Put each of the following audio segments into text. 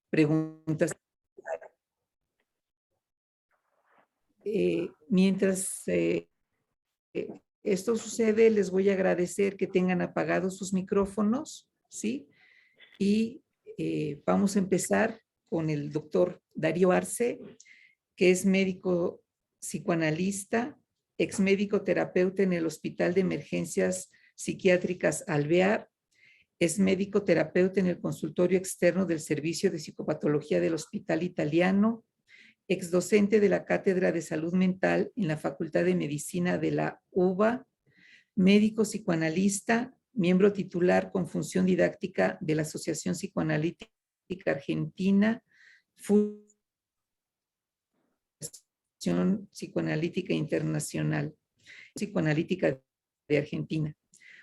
preguntas. Mientras esto sucede, les voy a agradecer que tengan apagados sus micrófonos, ¿sí? Y vamos a empezar con el doctor Darío Arce, que es médico psicoanalista, ex médico terapeuta en el Hospital de Emergencias Psiquiátricas Alvear, es médico terapeuta en el consultorio externo del Servicio de Psicopatología del Hospital Italiano, ex docente de la Cátedra de Salud Mental en la Facultad de Medicina de la UBA, médico psicoanalista, miembro titular con función didáctica de la Asociación Psicoanalítica Argentina, Fundación Psicoanalítica Internacional, Psicoanalítica de Argentina,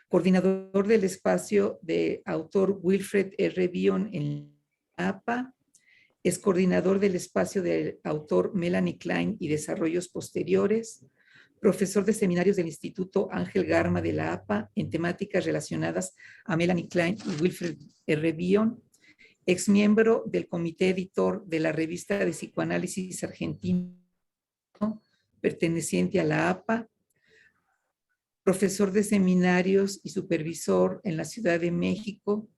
coordinador del espacio de autor Wilfred R. Bion en la APA, es coordinador del espacio del autor Melanie Klein y desarrollos posteriores, profesor de seminarios del Instituto Ángel Garma de la APA en temáticas relacionadas a Melanie Klein y Wilfred R. Bion, ex miembro del comité editor de la revista de psicoanálisis argentino perteneciente a la APA, profesor de seminarios y supervisor en la Ciudad de México,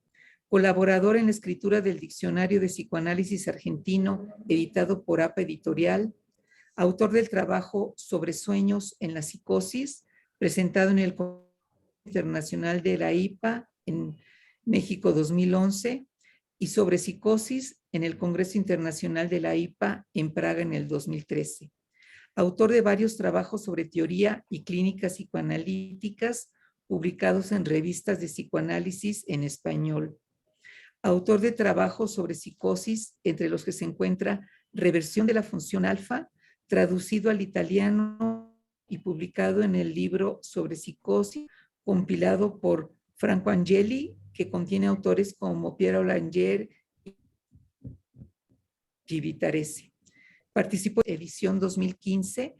colaborador en la escritura del Diccionario de Psicoanálisis Argentino, editado por APA Editorial, autor del trabajo sobre sueños en la psicosis, presentado en el Congreso Internacional de la IPA en México 2011, y sobre psicosis en el Congreso Internacional de la IPA en Praga en el 2013. Autor de varios trabajos sobre teoría y clínicas psicoanalíticas publicados en revistas de psicoanálisis en español. Autor de trabajos sobre psicosis, entre los que se encuentra Reversión de la función alfa, traducido al italiano y publicado en el libro sobre psicosis, compilado por Franco Angeli, que contiene autores como Piero Langer y Givitarese. Participó en edición 2015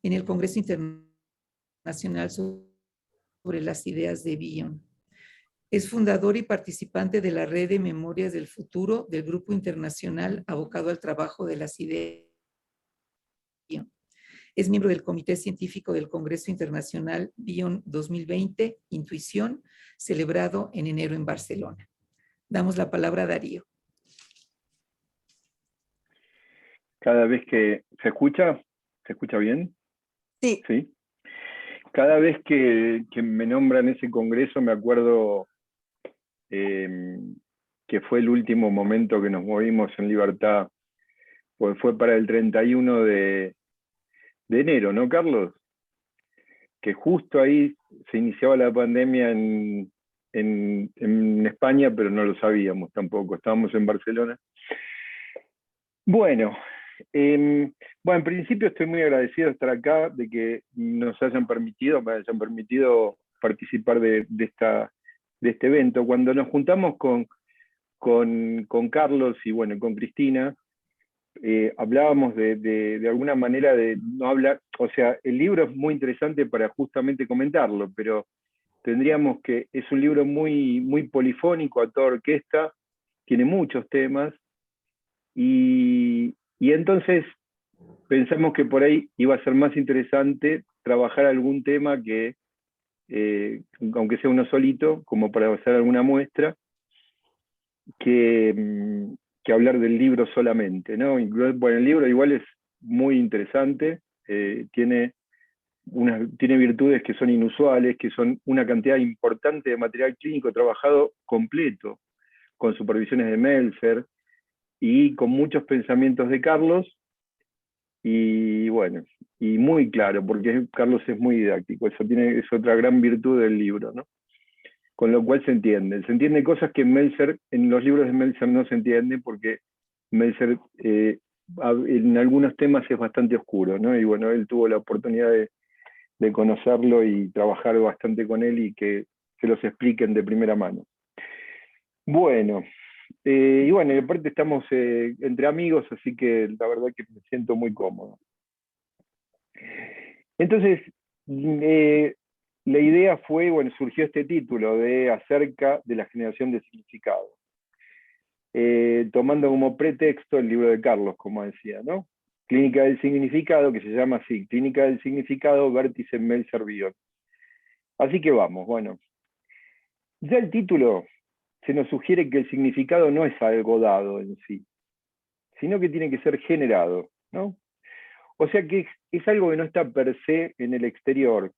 en el Congreso Internacional sobre las ideas de Bion. Es fundador y participante de la Red de Memorias del Futuro del Grupo Internacional abocado al trabajo de las ideas. Es miembro del Comité Científico del Congreso Internacional Bion 2020, Intuición, celebrado en enero en Barcelona. Damos la palabra a Darío. Cada vez que ¿se escucha bien? Sí. ¿Sí? Cada vez que me nombran ese congreso me acuerdo que fue el último momento que nos movimos en libertad, pues fue para el 31 de enero, ¿no, Carlos? Que justo ahí se iniciaba la pandemia en España, pero no lo sabíamos tampoco, estábamos en Barcelona. Bueno, en principio estoy muy agradecido de estar acá, de que me hayan permitido participar de este evento. Cuando nos juntamos con Carlos y bueno, con Cristina, hablábamos de alguna manera de no hablar, o sea, el libro es muy interesante para justamente comentarlo, pero tendríamos que, es un libro muy, muy polifónico, a toda orquesta, tiene muchos temas, y entonces pensamos que por ahí iba a ser más interesante trabajar algún tema que, aunque sea uno solito, como para hacer alguna muestra, que hablar del libro solamente, ¿no? Bueno, el libro igual es muy interesante, tiene virtudes que son inusuales, que son una cantidad importante de material clínico trabajado completo, con supervisiones de Meltzer, y con muchos pensamientos de Carlos, y bueno, y muy claro, porque Carlos es muy didáctico, eso es otra gran virtud del libro, ¿no? Con lo cual se entiende cosas que en los libros de Meltzer no se entienden, porque Meltzer en algunos temas es bastante oscuro, ¿no? Y bueno, él tuvo la oportunidad de conocerlo y trabajar bastante con él y que se los expliquen de primera mano. Bueno, y bueno, y aparte estamos entre amigos, así que la verdad que me siento muy cómodo. Entonces, la idea fue, bueno, surgió este título de acerca de la generación de significado. tomando como pretexto el libro de Carlos, como decía, ¿no? Clínica del Significado, que se llama así, Clínica del Significado, Vértice Mel-Servillon. Así que vamos, bueno. Ya el título se nos sugiere que el significado no es algo dado en sí, sino que tiene que ser generado, ¿no? O sea que es algo que no está per se en el exterior.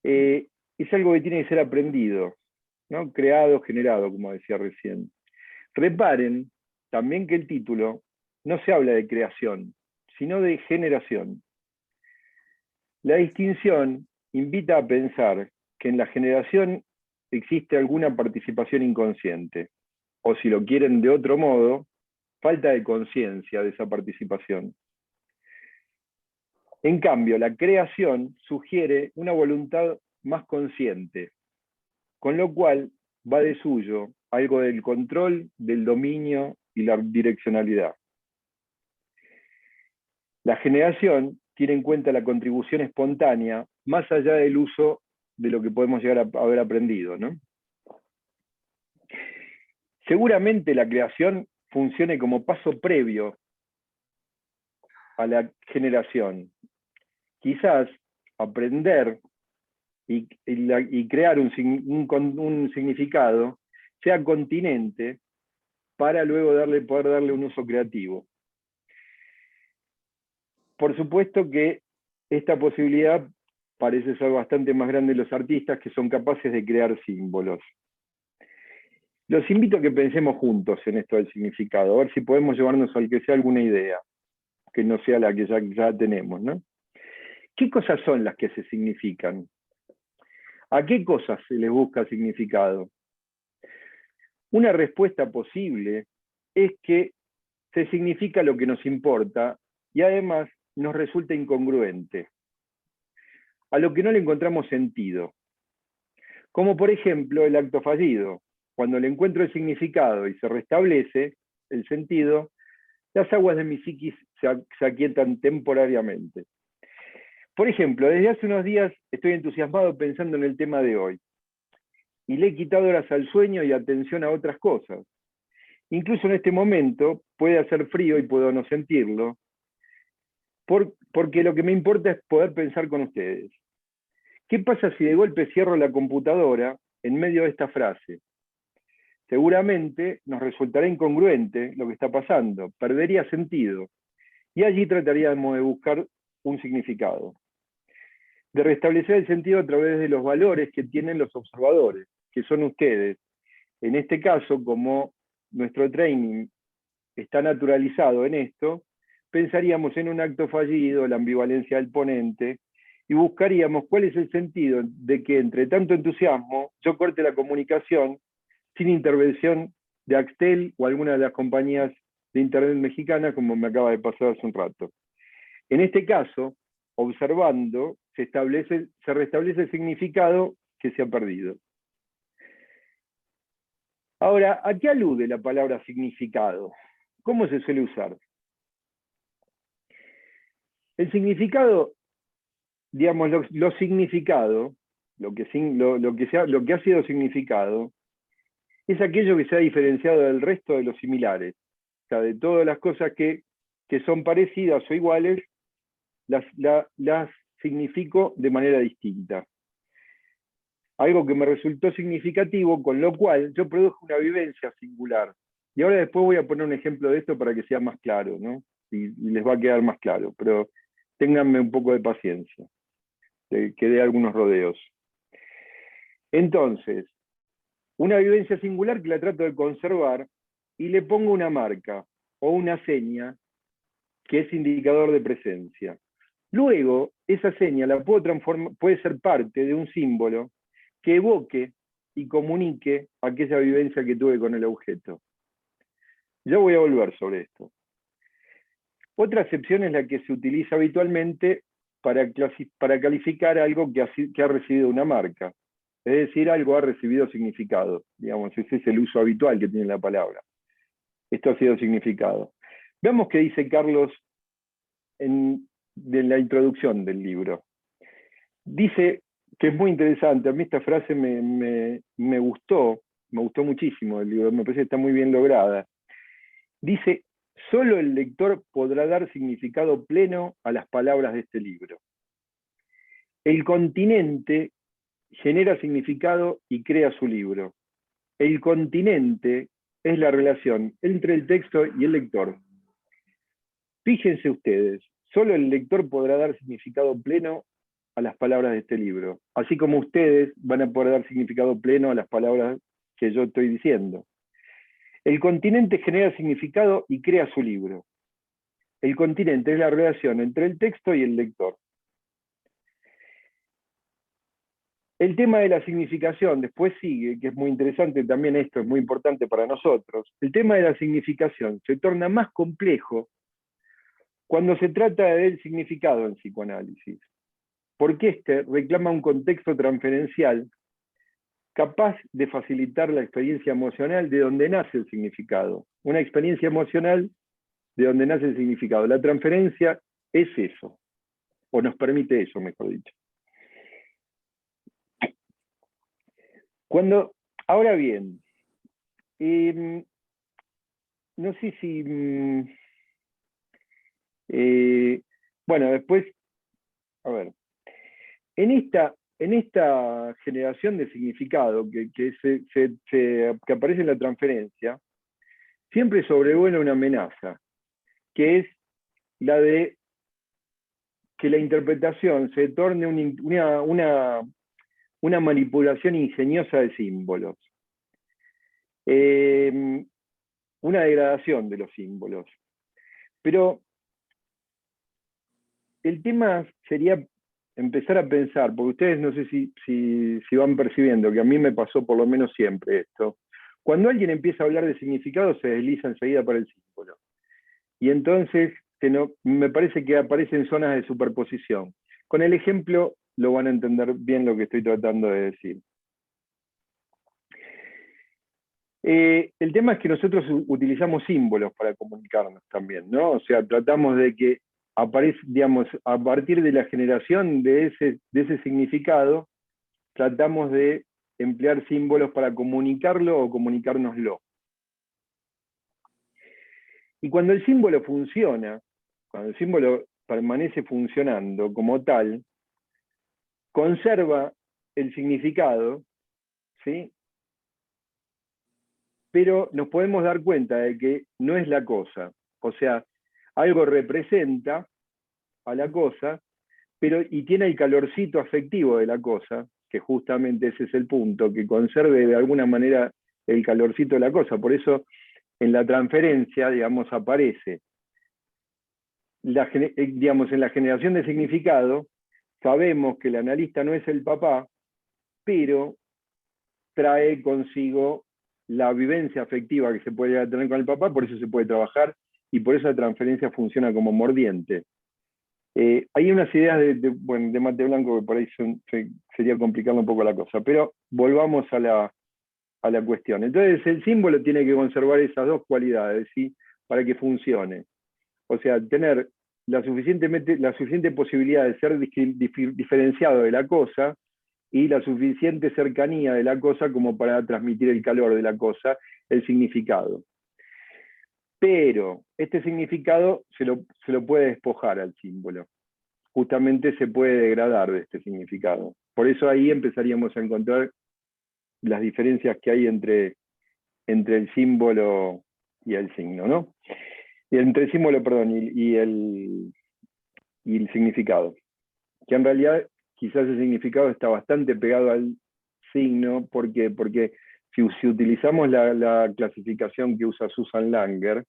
Es algo que tiene que ser aprendido, ¿no? Creado, generado, como decía recién. Reparen también que el título no se habla de creación, sino de generación. La distinción invita a pensar que en la generación existe alguna participación inconsciente, o si lo quieren de otro modo, falta de conciencia de esa participación. En cambio, la creación sugiere una voluntad más consciente, con lo cual va de suyo algo del control, del dominio y la direccionalidad. La generación tiene en cuenta la contribución espontánea más allá del uso de lo que podemos llegar a haber aprendido, ¿no? Seguramente la creación funcione como paso previo a la generación. Quizás aprender y crear un significado sea continente para luego poder darle un uso creativo. Por supuesto que esta posibilidad parece ser bastante más grande en los artistas que son capaces de crear símbolos. Los invito a que pensemos juntos en esto del significado, a ver si podemos llevarnos al que sea alguna idea, que no sea la que ya tenemos, ¿no? ¿Qué cosas son las que se significan? ¿A qué cosas se les busca significado? Una respuesta posible es que se significa lo que nos importa y además nos resulta incongruente, a lo que no le encontramos sentido. Como por ejemplo el acto fallido. Cuando le encuentro el significado y se restablece el sentido, las aguas de mi psiquis se aquietan temporariamente. Por ejemplo, desde hace unos días estoy entusiasmado pensando en el tema de hoy y le he quitado horas al sueño y atención a otras cosas. Incluso en este momento puede hacer frío y puedo no sentirlo, porque lo que me importa es poder pensar con ustedes. ¿Qué pasa si de golpe cierro la computadora en medio de esta frase? Seguramente nos resultará incongruente lo que está pasando, perdería sentido, y allí trataríamos de buscar un significado, de restablecer el sentido a través de los valores que tienen los observadores, que son ustedes. En este caso, como nuestro training está naturalizado en esto, pensaríamos en un acto fallido, la ambivalencia del ponente, y buscaríamos cuál es el sentido de que entre tanto entusiasmo yo corte la comunicación sin intervención de Axtel o alguna de las compañías de internet mexicanas, como me acaba de pasar hace un rato. En este caso, observando, se restablece el significado que se ha perdido. Ahora, ¿a qué alude la palabra significado? ¿Cómo se suele usar? El significado, digamos, lo significado, lo que ha sido significado, es aquello que se ha diferenciado del resto de los similares. O sea, de todas las cosas que son parecidas o iguales, las significo de manera distinta. Algo que me resultó significativo, con lo cual yo produjo una vivencia singular. Y ahora después voy a poner un ejemplo de esto para que sea más claro, ¿no? Y les va a quedar más claro, pero ténganme un poco de paciencia, que dé algunos rodeos. Entonces, una vivencia singular que la trato de conservar y le pongo una marca o una seña que es indicador de presencia. Luego, esa seña la puedo transformar, puede ser parte de un símbolo que evoque y comunique aquella vivencia que tuve con el objeto. Yo voy a volver sobre esto. Otra acepción es la que se utiliza habitualmente para calificar algo que ha recibido una marca. Es decir, algo ha recibido significado. Digamos, ese es el uso habitual que tiene la palabra. Esto ha sido significado. Veamos qué dice Carlos de la introducción del libro. Dice que es muy interesante, a mí esta frase me gustó, me gustó muchísimo el libro, me parece que está muy bien lograda. Dice, solo el lector podrá dar significado pleno a las palabras de este libro. El continente genera significado y crea su libro. El continente es la relación entre el texto y el lector. Fíjense ustedes, solo el lector podrá dar significado pleno a las palabras de este libro, así como ustedes van a poder dar significado pleno a las palabras que yo estoy diciendo. El continente genera significado y crea su libro. El continente es la relación entre el texto y el lector. El tema de la significación después sigue, que es muy interesante también, esto es muy importante para nosotros. El tema de la significación se torna más complejo cuando se trata del significado en psicoanálisis, porque este reclama un contexto transferencial capaz de facilitar la experiencia emocional de donde nace el significado. Una experiencia emocional de donde nace el significado. La transferencia es eso, o nos permite eso, mejor dicho. Ahora bien, no sé si... bueno, después, a ver, en esta generación de significado que aparece en la transferencia, siempre sobrevuela una amenaza, que es la de que la interpretación se torne una manipulación ingeniosa de símbolos. Una degradación de los símbolos. Pero el tema sería empezar a pensar, porque ustedes no sé si van percibiendo, que a mí me pasó por lo menos siempre esto. Cuando alguien empieza a hablar de significado, se desliza enseguida para el símbolo. Y entonces me parece que aparecen zonas de superposición. Con el ejemplo lo van a entender bien lo que estoy tratando de decir. El tema es que nosotros utilizamos símbolos para comunicarnos también, ¿no? O sea, tratamos de que aparece, digamos, a partir de la generación de ese significado, tratamos de emplear símbolos para comunicarlo o comunicárnoslo. Y cuando el símbolo funciona, cuando el símbolo permanece funcionando como tal, conserva el significado, ¿sí? Pero nos podemos dar cuenta de que no es la cosa. O sea, algo representa a la cosa, y tiene el calorcito afectivo de la cosa, que justamente ese es el punto, que conserve de alguna manera el calorcito de la cosa. Por eso en la transferencia, digamos, aparece, digamos, en la generación de significado, sabemos que el analista no es el papá, pero trae consigo la vivencia afectiva que se puede tener con el papá, por eso se puede trabajar y por eso la transferencia funciona como mordiente. Hay unas ideas de Mate Blanco que por ahí sería complicarlo un poco la cosa, pero volvamos a la cuestión. Entonces el símbolo tiene que conservar esas dos cualidades, ¿sí? Para que funcione. O sea, tener la suficiente posibilidad de ser diferenciado de la cosa y la suficiente cercanía de la cosa como para transmitir el calor de la cosa, el significado. Pero este significado se lo puede despojar al símbolo. Justamente se puede degradar de este significado. Por eso ahí empezaríamos a encontrar las diferencias que hay entre el símbolo y el signo, ¿no? Y entre el símbolo, perdón, y el significado. Que en realidad quizás el significado está bastante pegado al signo, porque si utilizamos la clasificación que usa Susan Langer,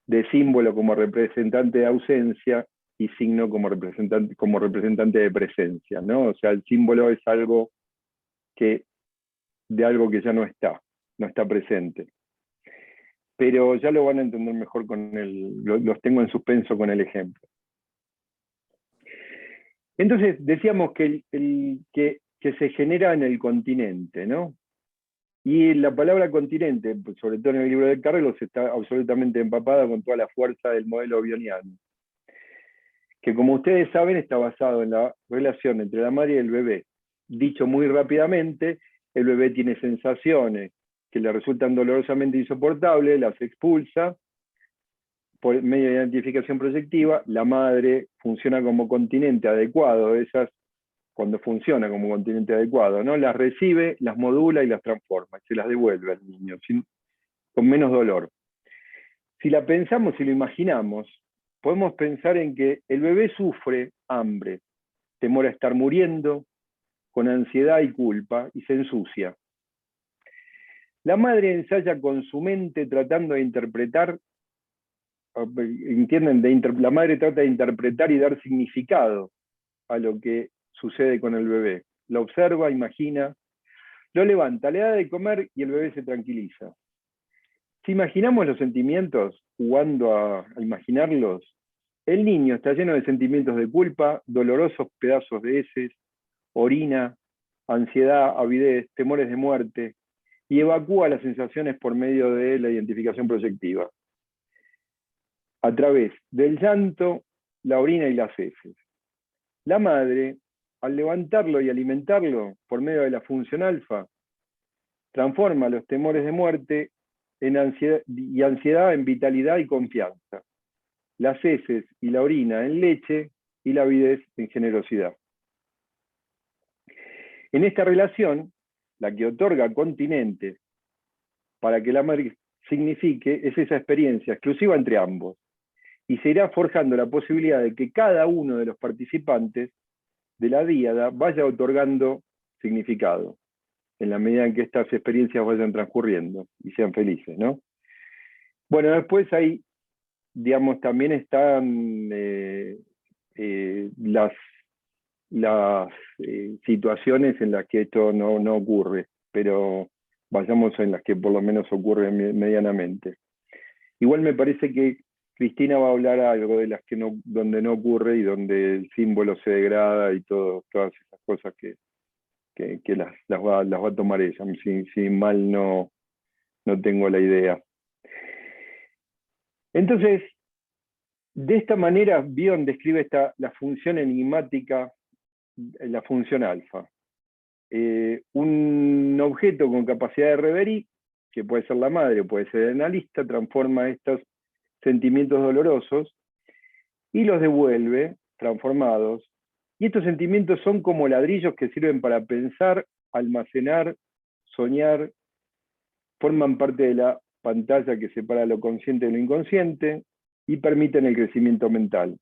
de símbolo como representante de ausencia y signo como representante de presencia, ¿no? O sea, el símbolo es algo de algo que ya no está presente. Pero ya lo van a entender mejor los tengo en suspenso con el ejemplo. Entonces, decíamos que se genera en el continente, ¿no? Y la palabra continente, sobre todo en el libro de Carlos, está absolutamente empapada con toda la fuerza del modelo bioniano, que como ustedes saben está basado en la relación entre la madre y el bebé. Dicho muy rápidamente, el bebé tiene sensaciones que le resultan dolorosamente insoportables, las expulsa por medio de identificación proyectiva. La madre funciona como continente adecuado, cuando funciona como continente adecuado, ¿no? Las recibe, las modula y las transforma, y se las devuelve al niño, con menos dolor. Si la pensamos, si lo imaginamos, podemos pensar en que el bebé sufre hambre, temor a estar muriendo, con ansiedad y culpa, y se ensucia. La madre ensaya con su mente tratando de interpretar, ¿entienden? La madre trata de interpretar y dar significado a lo que sucede con el bebé. Lo observa, imagina, lo levanta, le da de comer y el bebé se tranquiliza. Si imaginamos los sentimientos, jugando a imaginarlos, el niño está lleno de sentimientos de culpa, dolorosos pedazos de heces, orina, ansiedad, avidez, temores de muerte, y evacúa las sensaciones por medio de la identificación proyectiva, a través del llanto, la orina y las heces. La madre, al levantarlo y alimentarlo por medio de la función alfa, transforma los temores de muerte en ansiedad en vitalidad y confianza, las heces y la orina en leche y la avidez en generosidad. En esta relación, la que otorga continente para que la madre signifique es esa experiencia exclusiva entre ambos, y se irá forjando la posibilidad de que cada uno de los participantes de la díada vaya otorgando significado, en la medida en que estas experiencias vayan transcurriendo y sean felices, ¿no? Bueno, después hay, digamos, también están las situaciones en las que esto no ocurre, pero vayamos en las que por lo menos ocurre medianamente. Igual me parece que Cristina va a hablar algo de las que donde no ocurre y donde el símbolo se degrada y todas esas cosas que las va a tomar ella, si mal no tengo la idea. Entonces, de esta manera, Bion describe la función enigmática, la función alfa. Un objeto con capacidad de reverie, que puede ser la madre, puede ser el analista, transforma estos sentimientos dolorosos y los devuelve transformados. Y estos sentimientos son como ladrillos que sirven para pensar, almacenar, soñar, forman parte de la pantalla que separa lo consciente de lo inconsciente y permiten el crecimiento mental.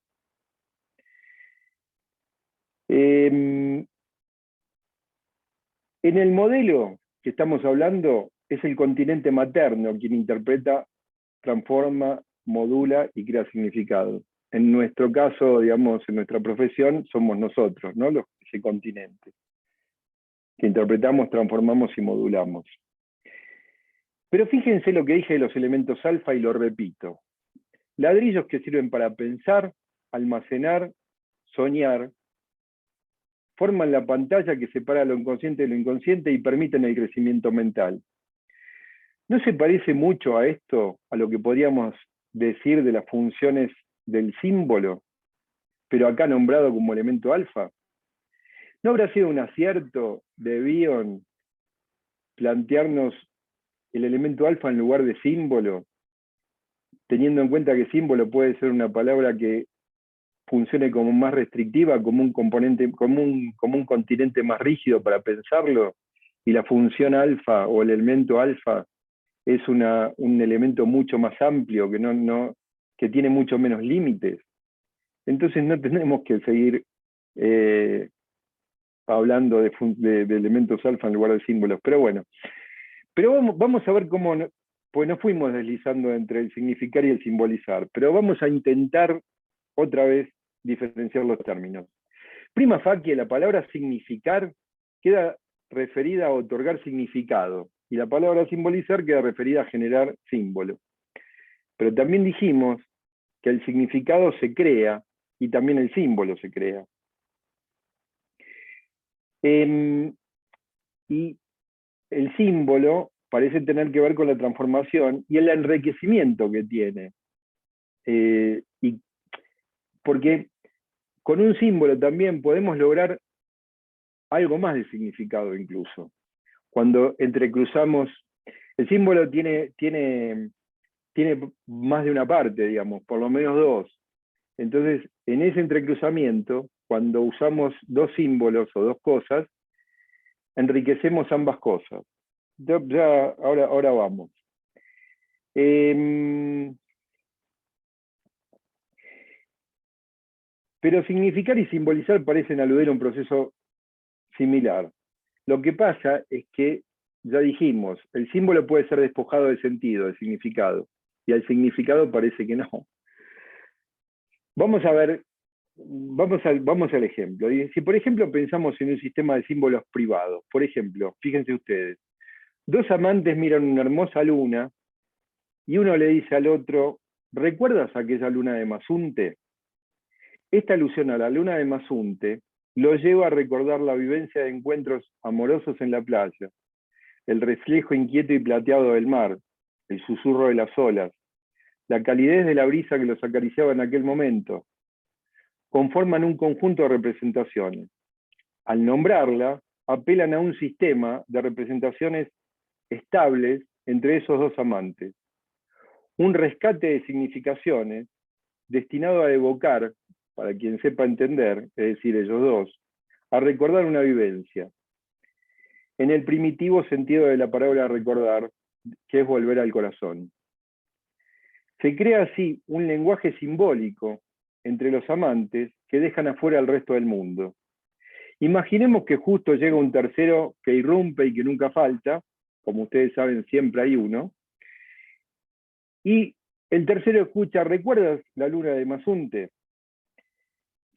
En el modelo que estamos hablando, es el continente materno quien interpreta, transforma, modula y crea significado. En nuestro caso, digamos, en nuestra profesión, somos nosotros, ¿no? Ese continente, que interpretamos, transformamos y modulamos. Pero fíjense lo que dije de los elementos alfa y lo repito. Ladrillos que sirven para pensar, almacenar, soñar, forman la pantalla que separa lo inconsciente de lo inconsciente y permiten el crecimiento mental. ¿No se parece mucho a esto, a lo que podríamos decir de las funciones del símbolo, pero acá nombrado como elemento alfa? ¿No habrá sido un acierto de Bion plantearnos el elemento alfa en lugar de símbolo, teniendo en cuenta que símbolo puede ser una palabra que funcione como más restrictiva, como un componente, como un continente más rígido para pensarlo, y la función alfa o el elemento alfa es un elemento mucho más amplio, que tiene mucho menos límites? Entonces no tenemos que seguir hablando de elementos alfa en lugar de símbolos, pero bueno. Pero vamos a ver cómo, pues nos fuimos deslizando entre el significar y el simbolizar, pero vamos a intentar otra vez diferenciar los términos. Prima facie, la palabra significar queda referida a otorgar significado, y la palabra simbolizar queda referida a generar símbolo. Pero también dijimos que el significado se crea y también el símbolo se crea. Y el símbolo parece tener que ver con la transformación y el enriquecimiento que tiene. Porque con un símbolo también podemos lograr algo más de significado incluso. Cuando entrecruzamos El símbolo tiene más de una parte, digamos, por lo menos dos. Entonces, en ese entrecruzamiento, cuando usamos dos símbolos o dos cosas, enriquecemos ambas cosas. Ahora vamos. Pero significar y simbolizar parecen aludir a un proceso similar. Lo que pasa es que, ya dijimos, el símbolo puede ser despojado de sentido, de significado, y al significado parece que no. Vamos a ver, vamos al ejemplo. Y si por ejemplo pensamos en un sistema de símbolos privados, por ejemplo, fíjense ustedes, dos amantes miran una hermosa luna y uno le dice al otro, ¿recuerdas aquella luna de Mazunte? Esta alusión a la luna de Mazunte lo lleva a recordar la vivencia de encuentros amorosos en la playa, el reflejo inquieto y plateado del mar, el susurro de las olas, la calidez de la brisa que los acariciaba en aquel momento, conforman un conjunto de representaciones. Al nombrarla, apelan a un sistema de representaciones estables entre esos dos amantes. Un rescate de significaciones destinado a evocar, para quien sepa entender, es decir, ellos dos, a recordar una vivencia. En el primitivo sentido de la palabra recordar, que es volver al corazón. Se crea así un lenguaje simbólico entre los amantes que dejan afuera al resto del mundo. Imaginemos que justo llega un tercero que irrumpe y que nunca falta, como ustedes saben, siempre hay uno, y el tercero escucha, ¿recuerdas la luna de Mazunte?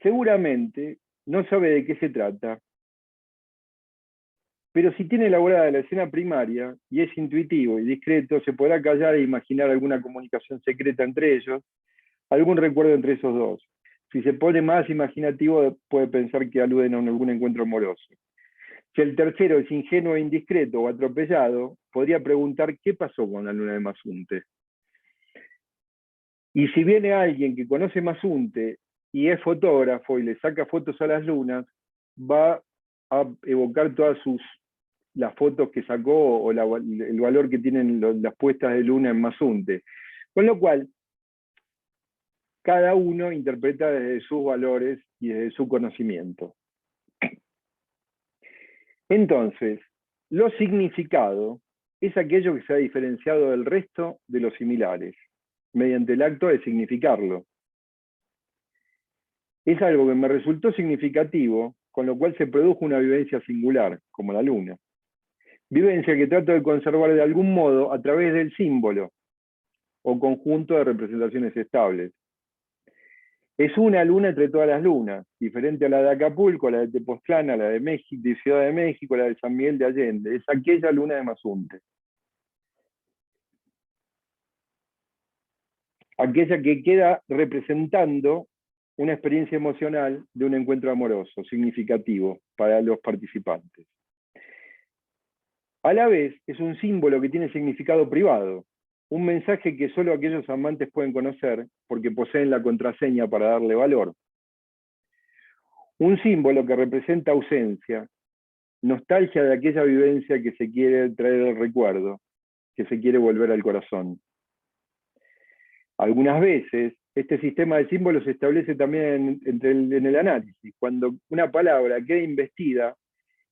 Seguramente no sabe de qué se trata, pero si tiene elaborada la escena primaria y es intuitivo y discreto, se podrá callar e imaginar alguna comunicación secreta entre ellos, algún recuerdo entre esos dos. Si se pone más imaginativo, puede pensar que aluden a algún encuentro amoroso. Si el tercero es ingenuo e indiscreto o atropellado, podría preguntar qué pasó con la luna de Mazunte. Y si viene alguien que conoce Mazunte y es fotógrafo y le saca fotos a las lunas, va a evocar todas las fotos que sacó o el valor que tienen las puestas de luna en Mazunte. Con lo cual, cada uno interpreta desde sus valores y desde su conocimiento. Entonces, lo significado es aquello que se ha diferenciado del resto de los similares, mediante el acto de significarlo. Es algo que me resultó significativo, con lo cual se produjo una vivencia singular, como la luna. Vivencia que trato de conservar de algún modo a través del símbolo o conjunto de representaciones estables. Es una luna entre todas las lunas, diferente a la de Acapulco, a la de Tepoztlán, a la de México, de Ciudad de México, a la de San Miguel de Allende. Es aquella luna de Mazunte. Aquella que queda representando una experiencia emocional de un encuentro amoroso, significativo para los participantes. A la vez, es un símbolo que tiene significado privado, un mensaje que solo aquellos amantes pueden conocer porque poseen la contraseña para darle valor. Un símbolo que representa ausencia, nostalgia de aquella vivencia que se quiere traer al recuerdo, que se quiere volver al corazón. Algunas veces, este sistema de símbolos se establece también en el análisis, cuando una palabra queda investida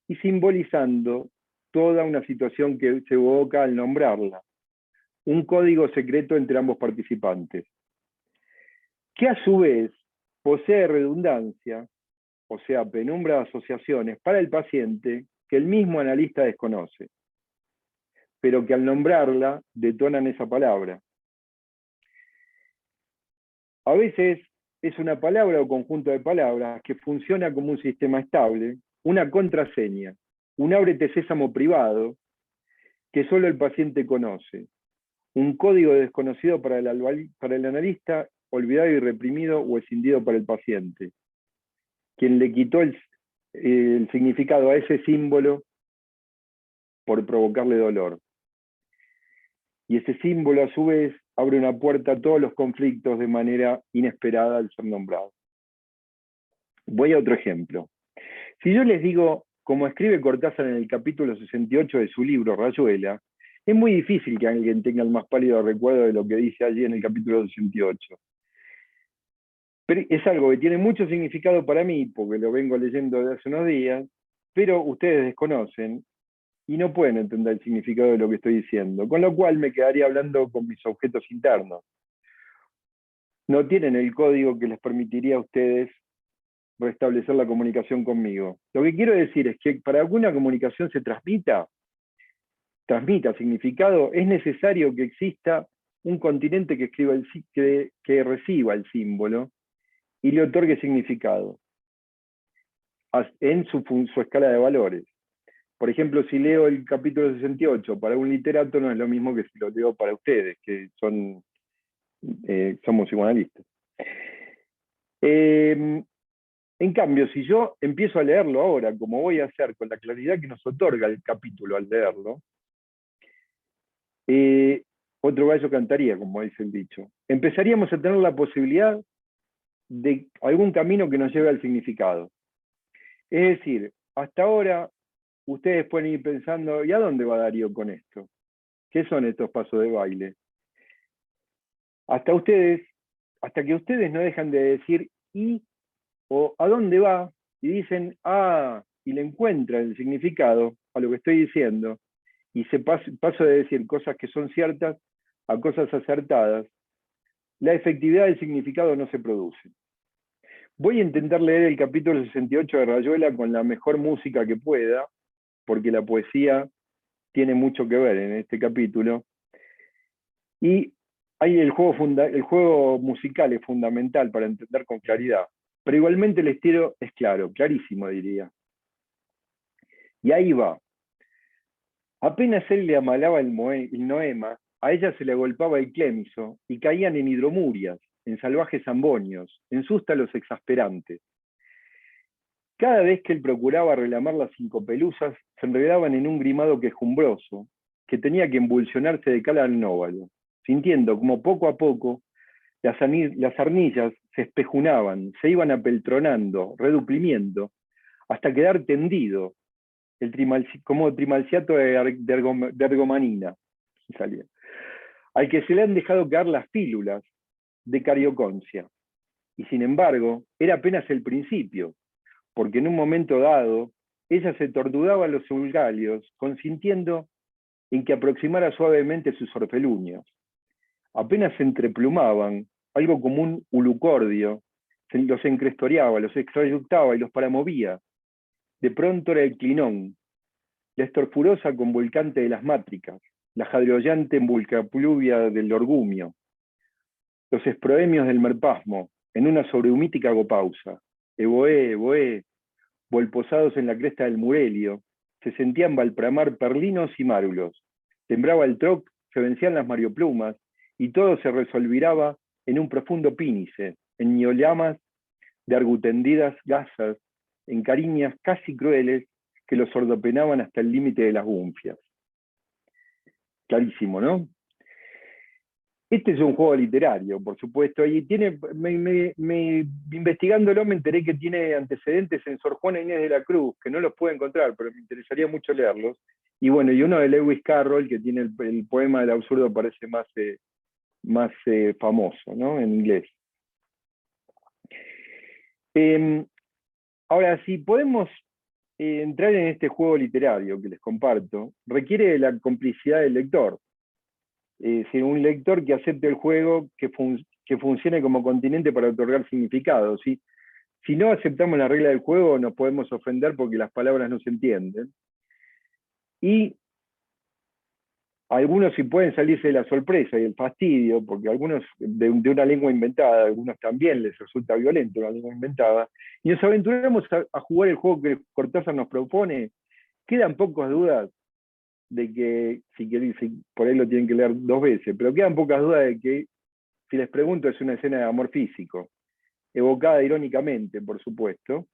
y simbolizando toda una situación que se evoca al nombrarla. Un código secreto entre ambos participantes, que a su vez posee redundancia, o sea, penumbra de asociaciones para el paciente que el mismo analista desconoce, pero que al nombrarla detonan esa palabra. A veces es una palabra o conjunto de palabras que funciona como un sistema estable, una contraseña, un ábrete sésamo privado que solo el paciente conoce, un código desconocido para el analista, olvidado y reprimido o escindido para el paciente, quien le quitó el significado a ese símbolo por provocarle dolor. Y ese símbolo, a su vez, abre una puerta a todos los conflictos de manera inesperada al ser nombrado. Voy a otro ejemplo. Si yo les digo, como escribe Cortázar en el capítulo 68 de su libro, Rayuela, Es muy difícil que alguien tenga el más pálido recuerdo de lo que dice allí en el capítulo 68. Pero es algo que tiene mucho significado para mí, porque lo vengo leyendo desde hace unos días, pero ustedes desconocen y no pueden entender el significado de lo que estoy diciendo, con lo cual me quedaría hablando con mis objetos internos. No tienen el código que les permitiría a ustedes restablecer la comunicación conmigo. Lo que quiero decir es que para que una comunicación se transmita significado, es necesario que exista un continente que reciba el símbolo y le otorgue significado en su escala de valores. Por ejemplo, si leo el capítulo 68 para un literato, no es lo mismo que si lo leo para ustedes, que somos psicoanalistas. En cambio, si yo empiezo a leerlo ahora, como voy a hacer, con la claridad que nos otorga el capítulo al leerlo, otro gallo cantaría, como dice el dicho. Empezaríamos a tener la posibilidad de algún camino que nos lleve al significado. Es decir, hasta ahora ustedes pueden ir pensando, ¿y a dónde va Darío con esto? ¿Qué son estos pasos de baile? Hasta que ustedes no dejan de decir ¿y? O ¿a dónde va? Y dicen y le encuentran el significado a lo que estoy diciendo, y paso de decir cosas que son ciertas a cosas acertadas, la efectividad del significado no se produce. Voy a intentar leer el capítulo 68 de Rayuela con la mejor música que pueda, porque la poesía tiene mucho que ver en este capítulo. Y ahí el juego musical es fundamental para entender con claridad. Pero igualmente el estilo es claro, clarísimo diría. Y ahí va. Apenas él le amalaba el noema, a ella se le agolpaba el clemso y caían en hidromurias, en salvajes ambonios, en sústalos exasperantes. Cada vez que él procuraba relamar las cinco pelusas, se enredaban en un grimado quejumbroso, que tenía que embulsionarse de cal al nóvalo, sintiendo como poco a poco las arnillas se espejunaban, se iban apeltronando, reduplimiendo, hasta quedar tendido, como trimalciato de ergomanina, salía, al que se le han dejado caer las pílulas de carioconcia. Y sin embargo, era apenas el principio, porque en un momento dado, ella se tordudaba los sulgalios, consintiendo en que aproximara suavemente sus orfeluños. Apenas se entreplumaban, algo como un ulucordio, los encrestoreaba, los extrayuctaba y los paramovía. De pronto era el clinón, la estorfurosa convulcante de las mátricas, la jadrollante embulcapluvia del orgumio, los esproemios del merpasmo, en una sobrehumítica gopausa. Evoé, volposados en la cresta del Murelio, se sentían balpramar perlinos y márulos. Tembraba el troc, se vencían las marioplumas, y todo se resolviraba en un profundo pínice, en ñolamas de argutendidas gasas, en cariñas casi crueles que los sordopenaban hasta el límite de las gunfias. Clarísimo, ¿no? Este es un juego literario, por supuesto, y investigándolo me enteré que tiene antecedentes en Sor Juana Inés de la Cruz, que no los puedo encontrar, pero me interesaría mucho leerlos. Y bueno, y uno de Lewis Carroll, que tiene el poema del absurdo, parece más famoso, ¿no? En inglés. Ahora, si podemos entrar en este juego literario que les comparto, requiere de la complicidad del lector. Un lector que acepte el juego, que funcione como continente para otorgar significado. Si no aceptamos la regla del juego, nos podemos ofender porque las palabras no se entienden. Y algunos sí pueden salirse de la sorpresa y el fastidio, porque algunos de una lengua inventada, a algunos también les resulta violento una lengua inventada, y nos aventuramos a jugar el juego que Cortázar nos propone, quedan pocas dudas de que, si por ahí lo tienen que leer 2 veces, pero quedan pocas dudas de que, si les pregunto, es una escena de amor físico, evocada irónicamente, por supuesto,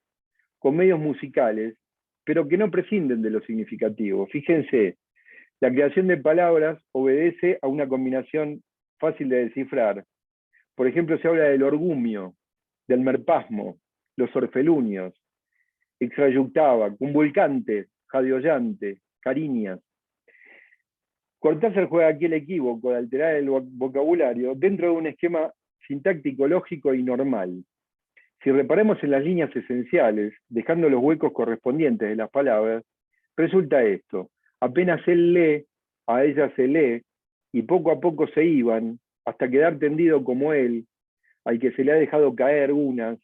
con medios musicales, pero que no prescinden de lo significativo. Fíjense, la creación de palabras obedece a una combinación fácil de descifrar. Por ejemplo, se habla del orgumio, del merpasmo, los orfelunios, extrayuctaba, convulcante, jadiollante, cariñas. Cortázar juega aquí el equívoco de alterar el vocabulario dentro de un esquema sintáctico lógico y normal. Si reparamos en las líneas esenciales, dejando los huecos correspondientes de las palabras, resulta esto: apenas él lee, a ella se lee, y poco a poco se iban, hasta quedar tendido como él, al que se le ha dejado caer unas,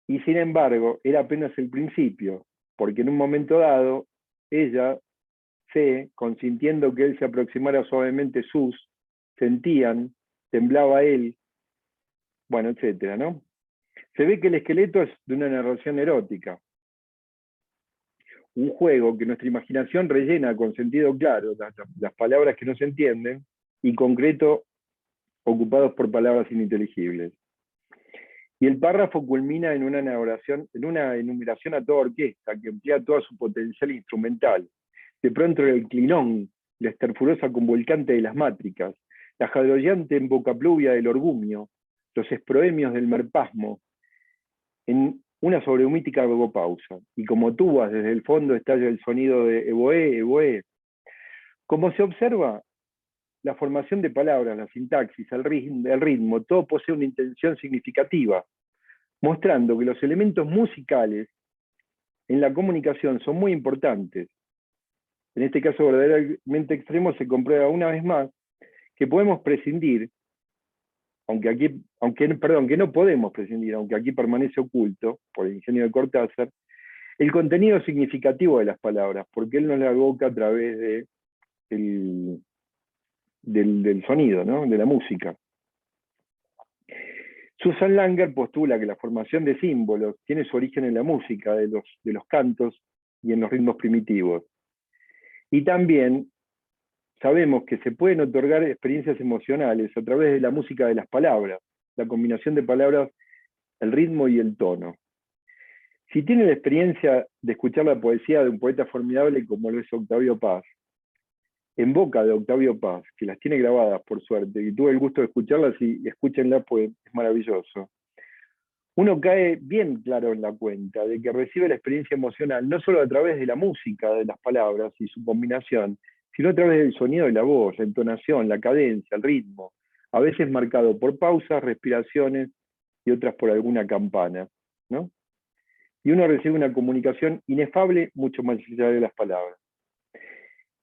y sin embargo era apenas el principio, porque en un momento dado, ella se, consintiendo que él se aproximara suavemente sentían, temblaba él, bueno, etcétera, ¿no? Se ve que el esqueleto es de una narración erótica, un juego que nuestra imaginación rellena con sentido claro, las palabras que no se entienden, y concreto ocupados por palabras ininteligibles. Y el párrafo culmina en una enumeración a toda orquesta que emplea toda su potencial instrumental. De pronto el clinón, la esterfurosa convulcante de las mátricas, la jadrollante embocaplugia del orgumio, los esproemios del merpasmo, en una sobrehumítica pausa, y como tubas desde el fondo estalla el sonido de evoé, evoé. Como se observa, la formación de palabras, la sintaxis, el ritmo, todo posee una intención significativa, mostrando que los elementos musicales en la comunicación son muy importantes. En este caso verdaderamente extremo se comprueba una vez más que podemos prescindir, que no podemos prescindir, aunque aquí permanece oculto por el ingenio de Cortázar, el contenido significativo de las palabras, porque él nos la evoca a través del sonido, ¿no? De la música. Susan Langer postula que la formación de símbolos tiene su origen en la música de los cantos y en los ritmos primitivos. Y también sabemos que se pueden otorgar experiencias emocionales a través de la música de las palabras, la combinación de palabras, el ritmo y el tono. Si tiene la experiencia de escuchar la poesía de un poeta formidable como lo es Octavio Paz, en boca de Octavio Paz, que las tiene grabadas por suerte, y tuve el gusto de escucharlas y escúchenlas, pues es maravilloso, uno cae bien claro en la cuenta de que recibe la experiencia emocional no solo a través de la música, de las palabras y su combinación, sino a través del sonido de la voz, la entonación, la cadencia, el ritmo, a veces marcado por pausas, respiraciones y otras por alguna campana, ¿no? Y uno recibe una comunicación inefable mucho más allá de las palabras.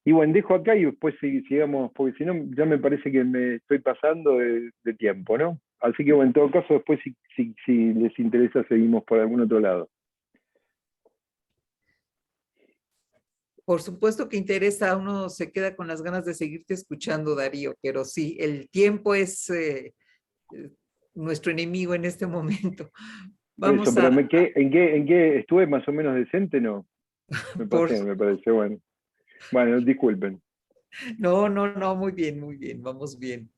Y bueno, dejo acá y después sigamos, porque si no ya me parece que me estoy pasando de tiempo, ¿no? Así que bueno, en todo caso, después si les interesa, seguimos por algún otro lado. Por supuesto que interesa, uno se queda con las ganas de seguirte escuchando, Darío, pero sí, el tiempo es nuestro enemigo en este momento. Vamos Eso, pero a, ¿en qué estuve más o menos decente? No, me por, pasé, me parece, bueno. Bueno, disculpen. no, muy bien, vamos bien.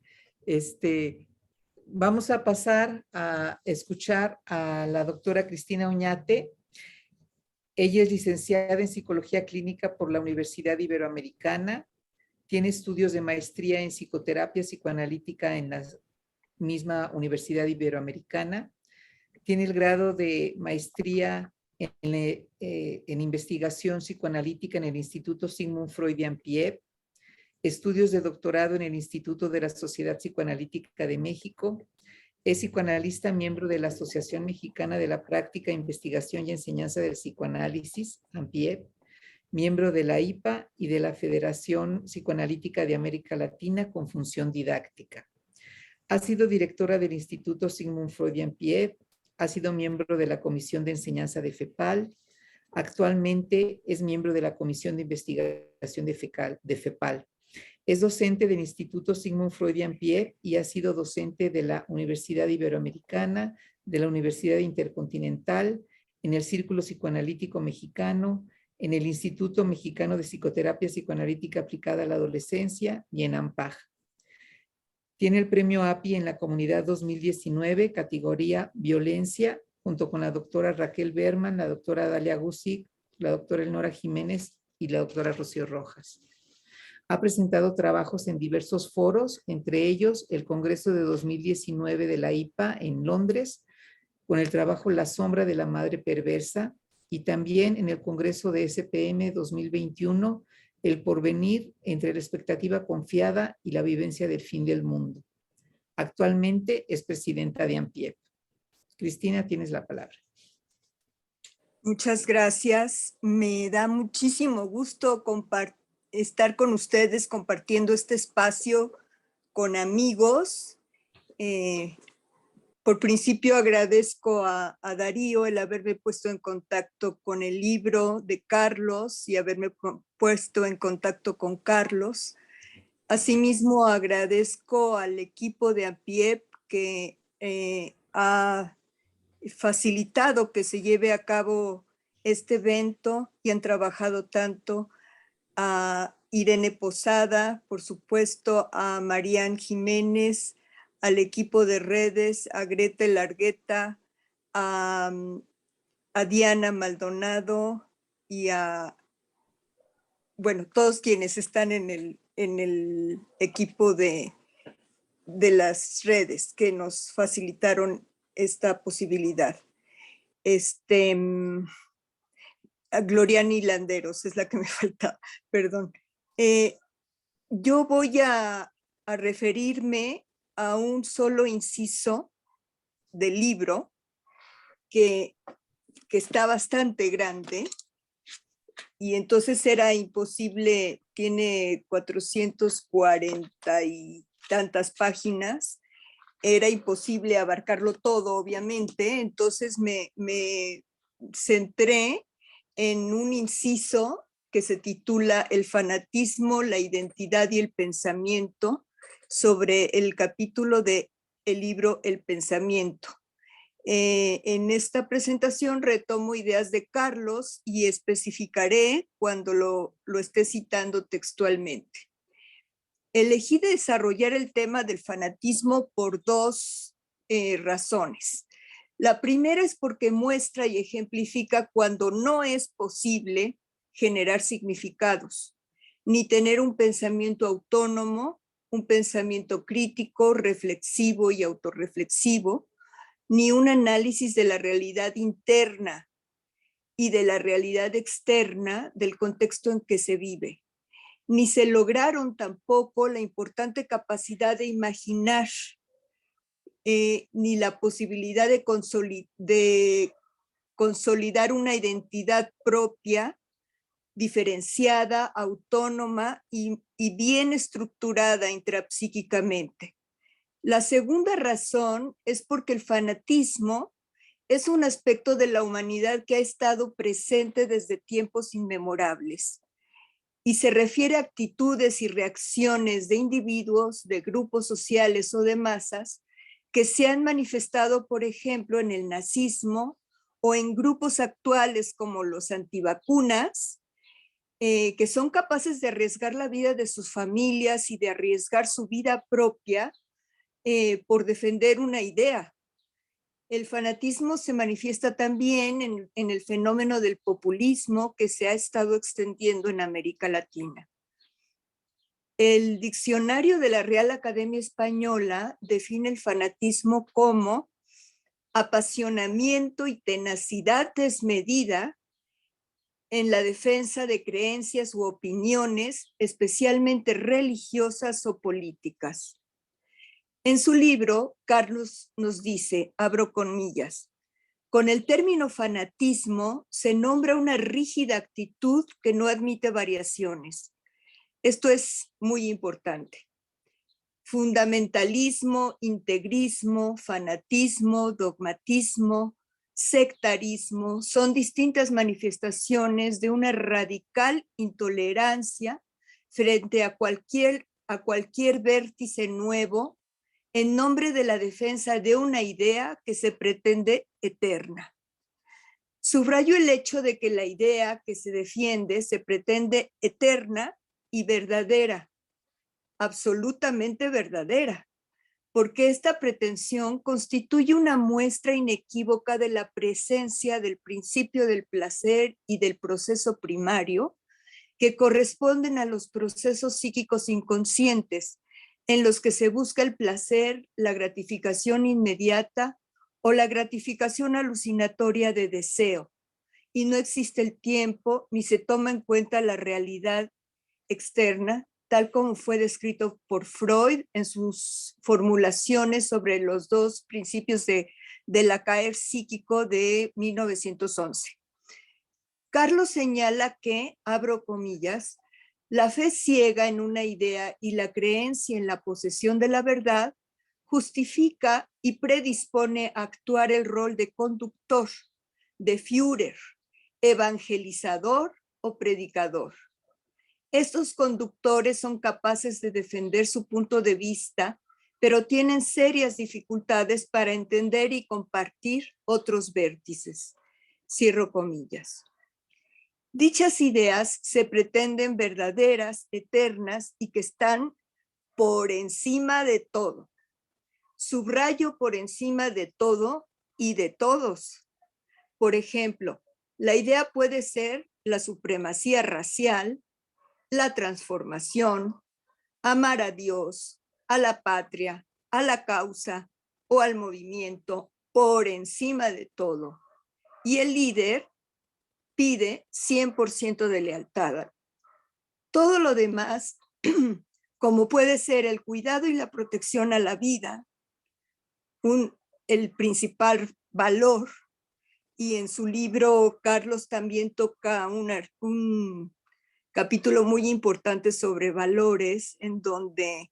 Vamos a pasar a escuchar a la doctora Cristina Oñate. Ella es licenciada en Psicología Clínica por la Universidad Iberoamericana. Tiene estudios de maestría en psicoterapia psicoanalítica en la misma Universidad Iberoamericana. Tiene el grado de maestría en investigación psicoanalítica en el Instituto Sigmund Freudian Piep, estudios de doctorado en el Instituto de la Sociedad Psicoanalítica de México. Es psicoanalista, miembro de la Asociación Mexicana de la Práctica, Investigación y Enseñanza del Psicoanálisis, AMPIEP, miembro de la IPA y de la Federación Psicoanalítica de América Latina con función didáctica. Ha sido directora del Instituto Sigmund Freudian Piep, ha sido miembro de la Comisión de Enseñanza de FEPAL, actualmente es miembro de la Comisión de Investigación de FEPAL. Es docente del Instituto Sigmund Freudian Piep y ha sido docente de la Universidad Iberoamericana, de la Universidad Intercontinental, en el Círculo Psicoanalítico Mexicano, en el Instituto Mexicano de Psicoterapia Psicoanalítica Aplicada a la Adolescencia y en AMPAG. Tiene el premio API en la comunidad 2019, categoría Violencia, junto con la doctora Raquel Berman, la doctora Dalia Gusic, la doctora Elnora Jiménez y la doctora Rocío Rojas. Ha presentado trabajos en diversos foros, entre ellos el Congreso de 2019 de la IPA en Londres, con el trabajo La sombra de la madre perversa, y también en el Congreso de SPM 2021 el porvenir entre la expectativa confiada y la vivencia del fin del mundo. Actualmente es presidenta de AMPIEP. Cristina, tienes la palabra. Muchas gracias. Me da muchísimo gusto estar con ustedes compartiendo este espacio con amigos. Por principio agradezco a Darío el haberme puesto en contacto con el libro de Carlos y haberme puesto en contacto con Carlos. Asimismo agradezco al equipo de AMPIEP que ha facilitado que se lleve a cabo este evento y han trabajado tanto a Irene Posada, por supuesto, a Marian Jiménez, al equipo de redes, a Grete Largueta, a Diana Maldonado y a, bueno, todos quienes están en el equipo de las redes que nos facilitaron esta posibilidad. A Gloriani Landeros es la que me faltaba, perdón. Yo voy a referirme a un solo inciso del libro que está bastante grande y entonces era imposible, tiene 440 y tantas páginas, era imposible abarcarlo todo, obviamente, entonces me centré en un inciso que se titula El fanatismo, la identidad y el pensamiento, sobre el capítulo del libro El pensamiento. En esta presentación retomo ideas de Carlos y especificaré cuando lo esté citando textualmente. Elegí desarrollar el tema del fanatismo por dos razones. La primera es porque muestra y ejemplifica cuando no es posible generar significados, ni tener un pensamiento autónomo, un pensamiento crítico, reflexivo y autorreflexivo, ni un análisis de la realidad interna y de la realidad externa del contexto en que se vive. Ni se lograron tampoco la importante capacidad de imaginar, ni la posibilidad de consolidar una identidad propia, diferenciada, autónoma y bien estructurada intrapsíquicamente. La segunda razón es porque el fanatismo es un aspecto de la humanidad que ha estado presente desde tiempos inmemorables y se refiere a actitudes y reacciones de individuos, de grupos sociales o de masas que se han manifestado, por ejemplo, en el nazismo o en grupos actuales como los antivacunas, que son capaces de arriesgar la vida de sus familias y de arriesgar su vida propia por defender una idea. El fanatismo se manifiesta también en el fenómeno del populismo que se ha estado extendiendo en América Latina. El diccionario de la Real Academia Española define el fanatismo como apasionamiento y tenacidad desmedida en la defensa de creencias u opiniones, especialmente religiosas o políticas. En su libro, Carlos nos dice, abro comillas, con el término fanatismo se nombra una rígida actitud que no admite variaciones. Esto es muy importante. Fundamentalismo, integrismo, fanatismo, dogmatismo, sectarismo son distintas manifestaciones de una radical intolerancia frente a cualquier vértice nuevo en nombre de la defensa de una idea que se pretende eterna. Subrayo el hecho de que la idea que se defiende se pretende eterna y verdadera, absolutamente verdadera, porque esta pretensión constituye una muestra inequívoca de la presencia del principio del placer y del proceso primario que corresponden a los procesos psíquicos inconscientes en los que se busca el placer, la gratificación inmediata o la gratificación alucinatoria de deseo, y no existe el tiempo ni se toma en cuenta la realidad externa, tal como fue descrito por Freud en sus formulaciones sobre los 2 principios del acaer psíquico de 1911. Carlos señala que, abro comillas, la fe ciega en una idea y la creencia en la posesión de la verdad justifica y predispone a actuar el rol de conductor, de Führer, evangelizador o predicador. Estos conductores son capaces de defender su punto de vista, pero tienen serias dificultades para entender y compartir otros vértices. Cierro comillas. Dichas ideas se pretenden verdaderas, eternas y que están por encima de todo. Subrayo por encima de todo y de todos. Por ejemplo, la idea puede ser la supremacía racial, la transformación, amar a Dios, a la patria, a la causa o al movimiento por encima de todo. Y el líder pide 100% de lealtad. Todo lo demás, como puede ser el cuidado y la protección a la vida, el principal valor, y en su libro Carlos también toca un capítulo muy importante sobre valores, en donde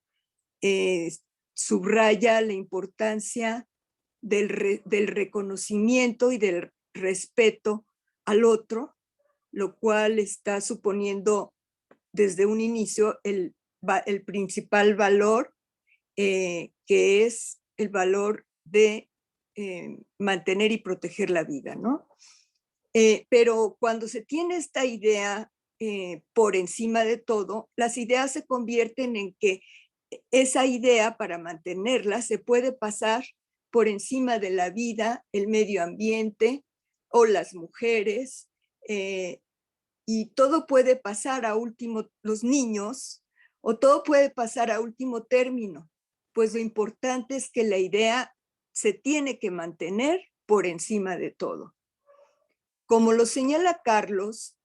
subraya la importancia del reconocimiento y del respeto al otro, lo cual está suponiendo desde un inicio el principal valor, que es el valor de mantener y proteger la vida, ¿no? Pero cuando se tiene esta idea por encima de todo, las ideas se convierten en que esa idea, para mantenerla, se puede pasar por encima de la vida, el medio ambiente o las mujeres, y todo puede pasar a último, los niños, o todo puede pasar a último término, pues lo importante es que la idea se tiene que mantener por encima de todo. Como lo señala Carlos,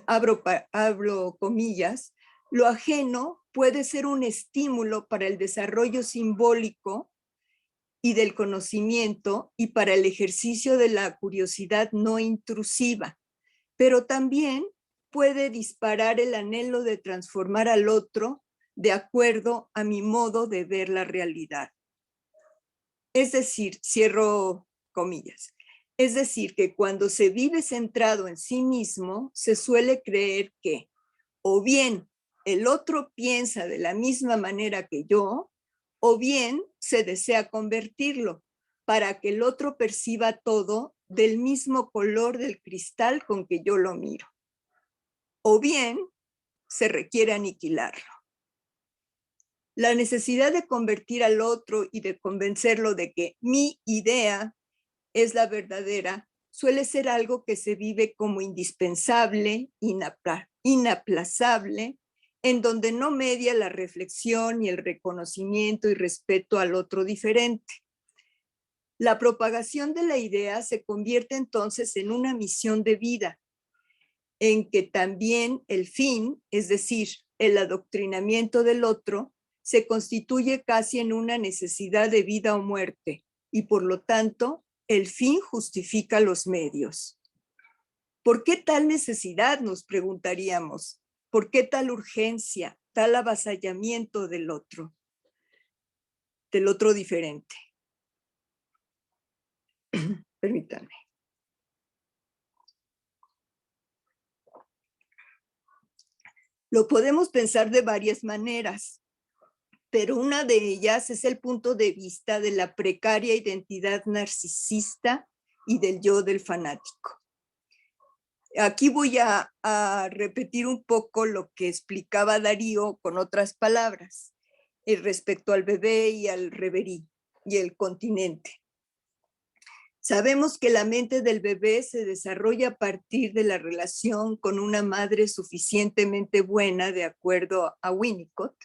abro comillas, lo ajeno puede ser un estímulo para el desarrollo simbólico y del conocimiento y para el ejercicio de la curiosidad no intrusiva, pero también puede disparar el anhelo de transformar al otro de acuerdo a mi modo de ver la realidad. Es decir, cierro comillas, es decir, que cuando se vive centrado en sí mismo, se suele creer que o bien el otro piensa de la misma manera que yo, o bien se desea convertirlo para que el otro perciba todo del mismo color del cristal con que yo lo miro. O bien se requiere aniquilarlo. La necesidad de convertir al otro y de convencerlo de que mi idea es la verdadera suele ser algo que se vive como indispensable, inaplazable, en donde no media la reflexión y el reconocimiento y respeto al otro diferente. La propagación de la idea se convierte entonces en una misión de vida, en que también el fin, es decir, el adoctrinamiento del otro, se constituye casi en una necesidad de vida o muerte, y por lo tanto, el fin justifica los medios. ¿Por qué tal necesidad? Nos preguntaríamos. ¿Por qué tal urgencia, tal avasallamiento del otro diferente? Permítanme. Lo podemos pensar de varias maneras, pero una de ellas es el punto de vista de la precaria identidad narcisista y del yo del fanático. Aquí voy a repetir un poco lo que explicaba Darío con otras palabras respecto al bebé y al reverí y el continente. Sabemos que la mente del bebé se desarrolla a partir de la relación con una madre suficientemente buena, de acuerdo a Winnicott,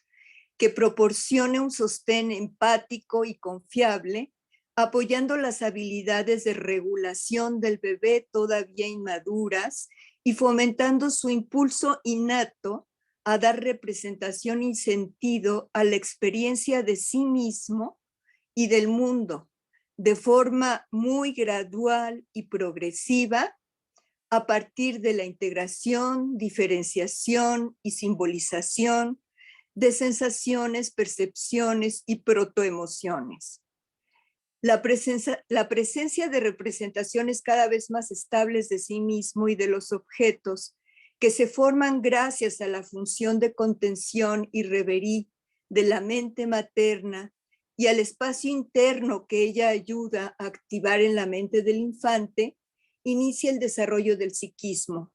que proporcione un sostén empático y confiable, apoyando las habilidades de regulación del bebé todavía inmaduras y fomentando su impulso innato a dar representación y sentido a la experiencia de sí mismo y del mundo de forma muy gradual y progresiva a partir de la integración, diferenciación y simbolización de sensaciones, percepciones y protoemociones. La presencia de representaciones cada vez más estables de sí mismo y de los objetos que se forman gracias a la función de contención y reverí de la mente materna y al espacio interno que ella ayuda a activar en la mente del infante, inicia el desarrollo del psiquismo.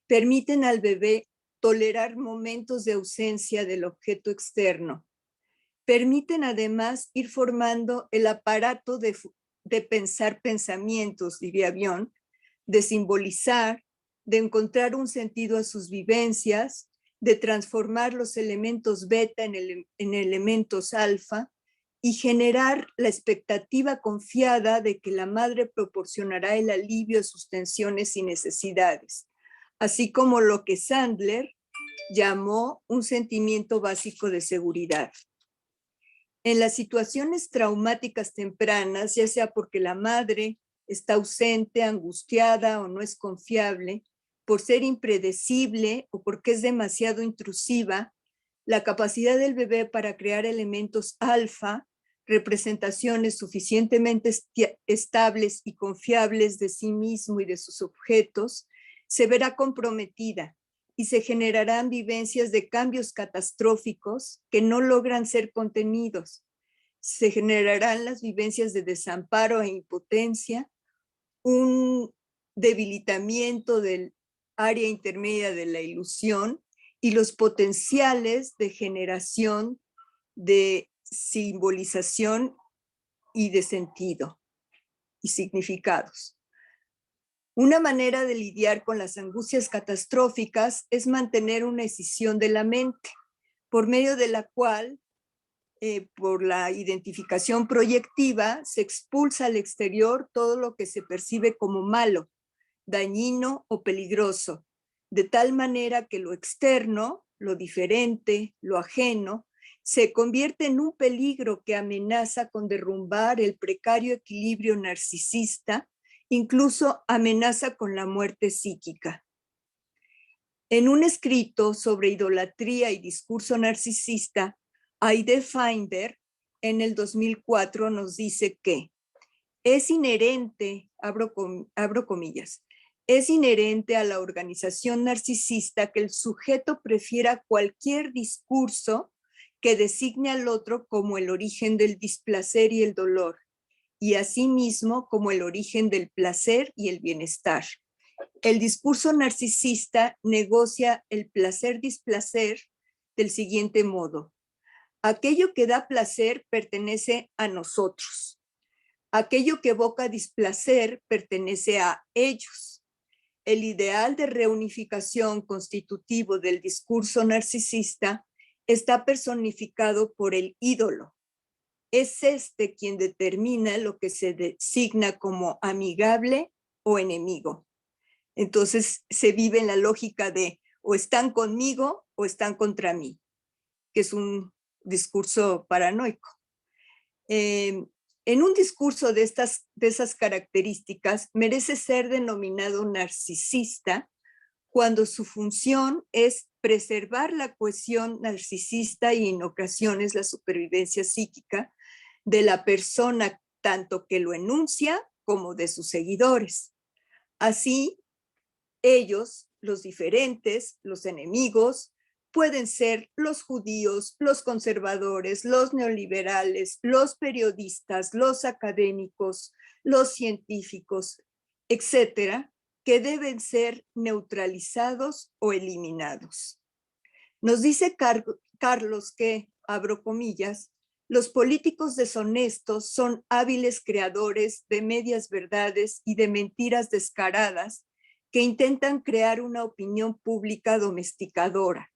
Permiten al bebé tolerar momentos de ausencia del objeto externo. Permiten además ir formando el aparato de pensar pensamientos, diría Bion, de simbolizar, de encontrar un sentido a sus vivencias, de transformar los elementos beta en elementos alfa y generar la expectativa confiada de que la madre proporcionará el alivio a sus tensiones y necesidades, así como lo que Sandler llamó un sentimiento básico de seguridad. En las situaciones traumáticas tempranas, ya sea porque la madre está ausente, angustiada o no es confiable, por ser impredecible o porque es demasiado intrusiva, la capacidad del bebé para crear elementos alfa, representaciones suficientemente estables y confiables de sí mismo y de sus objetos, se verá comprometida y se generarán vivencias de cambios catastróficos que no logran ser contenidos. Se generarán las vivencias de desamparo e impotencia, un debilitamiento del área intermedia de la ilusión y los potenciales de generación de simbolización y de sentido y significados. Una manera de lidiar con las angustias catastróficas es mantener una escisión de la mente, por medio de la cual, por la identificación proyectiva, se expulsa al exterior todo lo que se percibe como malo, dañino o peligroso, de tal manera que lo externo, lo diferente, lo ajeno, se convierte en un peligro que amenaza con derrumbar el precario equilibrio narcisista, incluso amenaza con la muerte psíquica. En un escrito sobre idolatría y discurso narcisista, Aide Finder, en el 2004, nos dice que es inherente, abro comillas, es inherente a la organización narcisista que el sujeto prefiera cualquier discurso que designe al otro como el origen del displacer y el dolor, y asimismo como el origen del placer y el bienestar. El discurso narcisista negocia el placer-displacer del siguiente modo. Aquello que da placer pertenece a nosotros. Aquello que evoca displacer pertenece a ellos. El ideal de reunificación constitutivo del discurso narcisista está personificado por el ídolo. Es este quien determina lo que se designa como amigable o enemigo. Entonces se vive en la lógica de o están conmigo o están contra mí, que es un discurso paranoico. En un discurso de esas características merece ser denominado narcisista cuando su función es preservar la cohesión narcisista y en ocasiones la supervivencia psíquica de la persona, tanto que lo enuncia como de sus seguidores. Así, ellos, los diferentes, los enemigos, pueden ser los judíos, los conservadores, los neoliberales, los periodistas, los académicos, los científicos, etcétera, que deben ser neutralizados o eliminados. Nos dice Carlos que, abro comillas, los políticos deshonestos son hábiles creadores de medias verdades y de mentiras descaradas que intentan crear una opinión pública domesticada.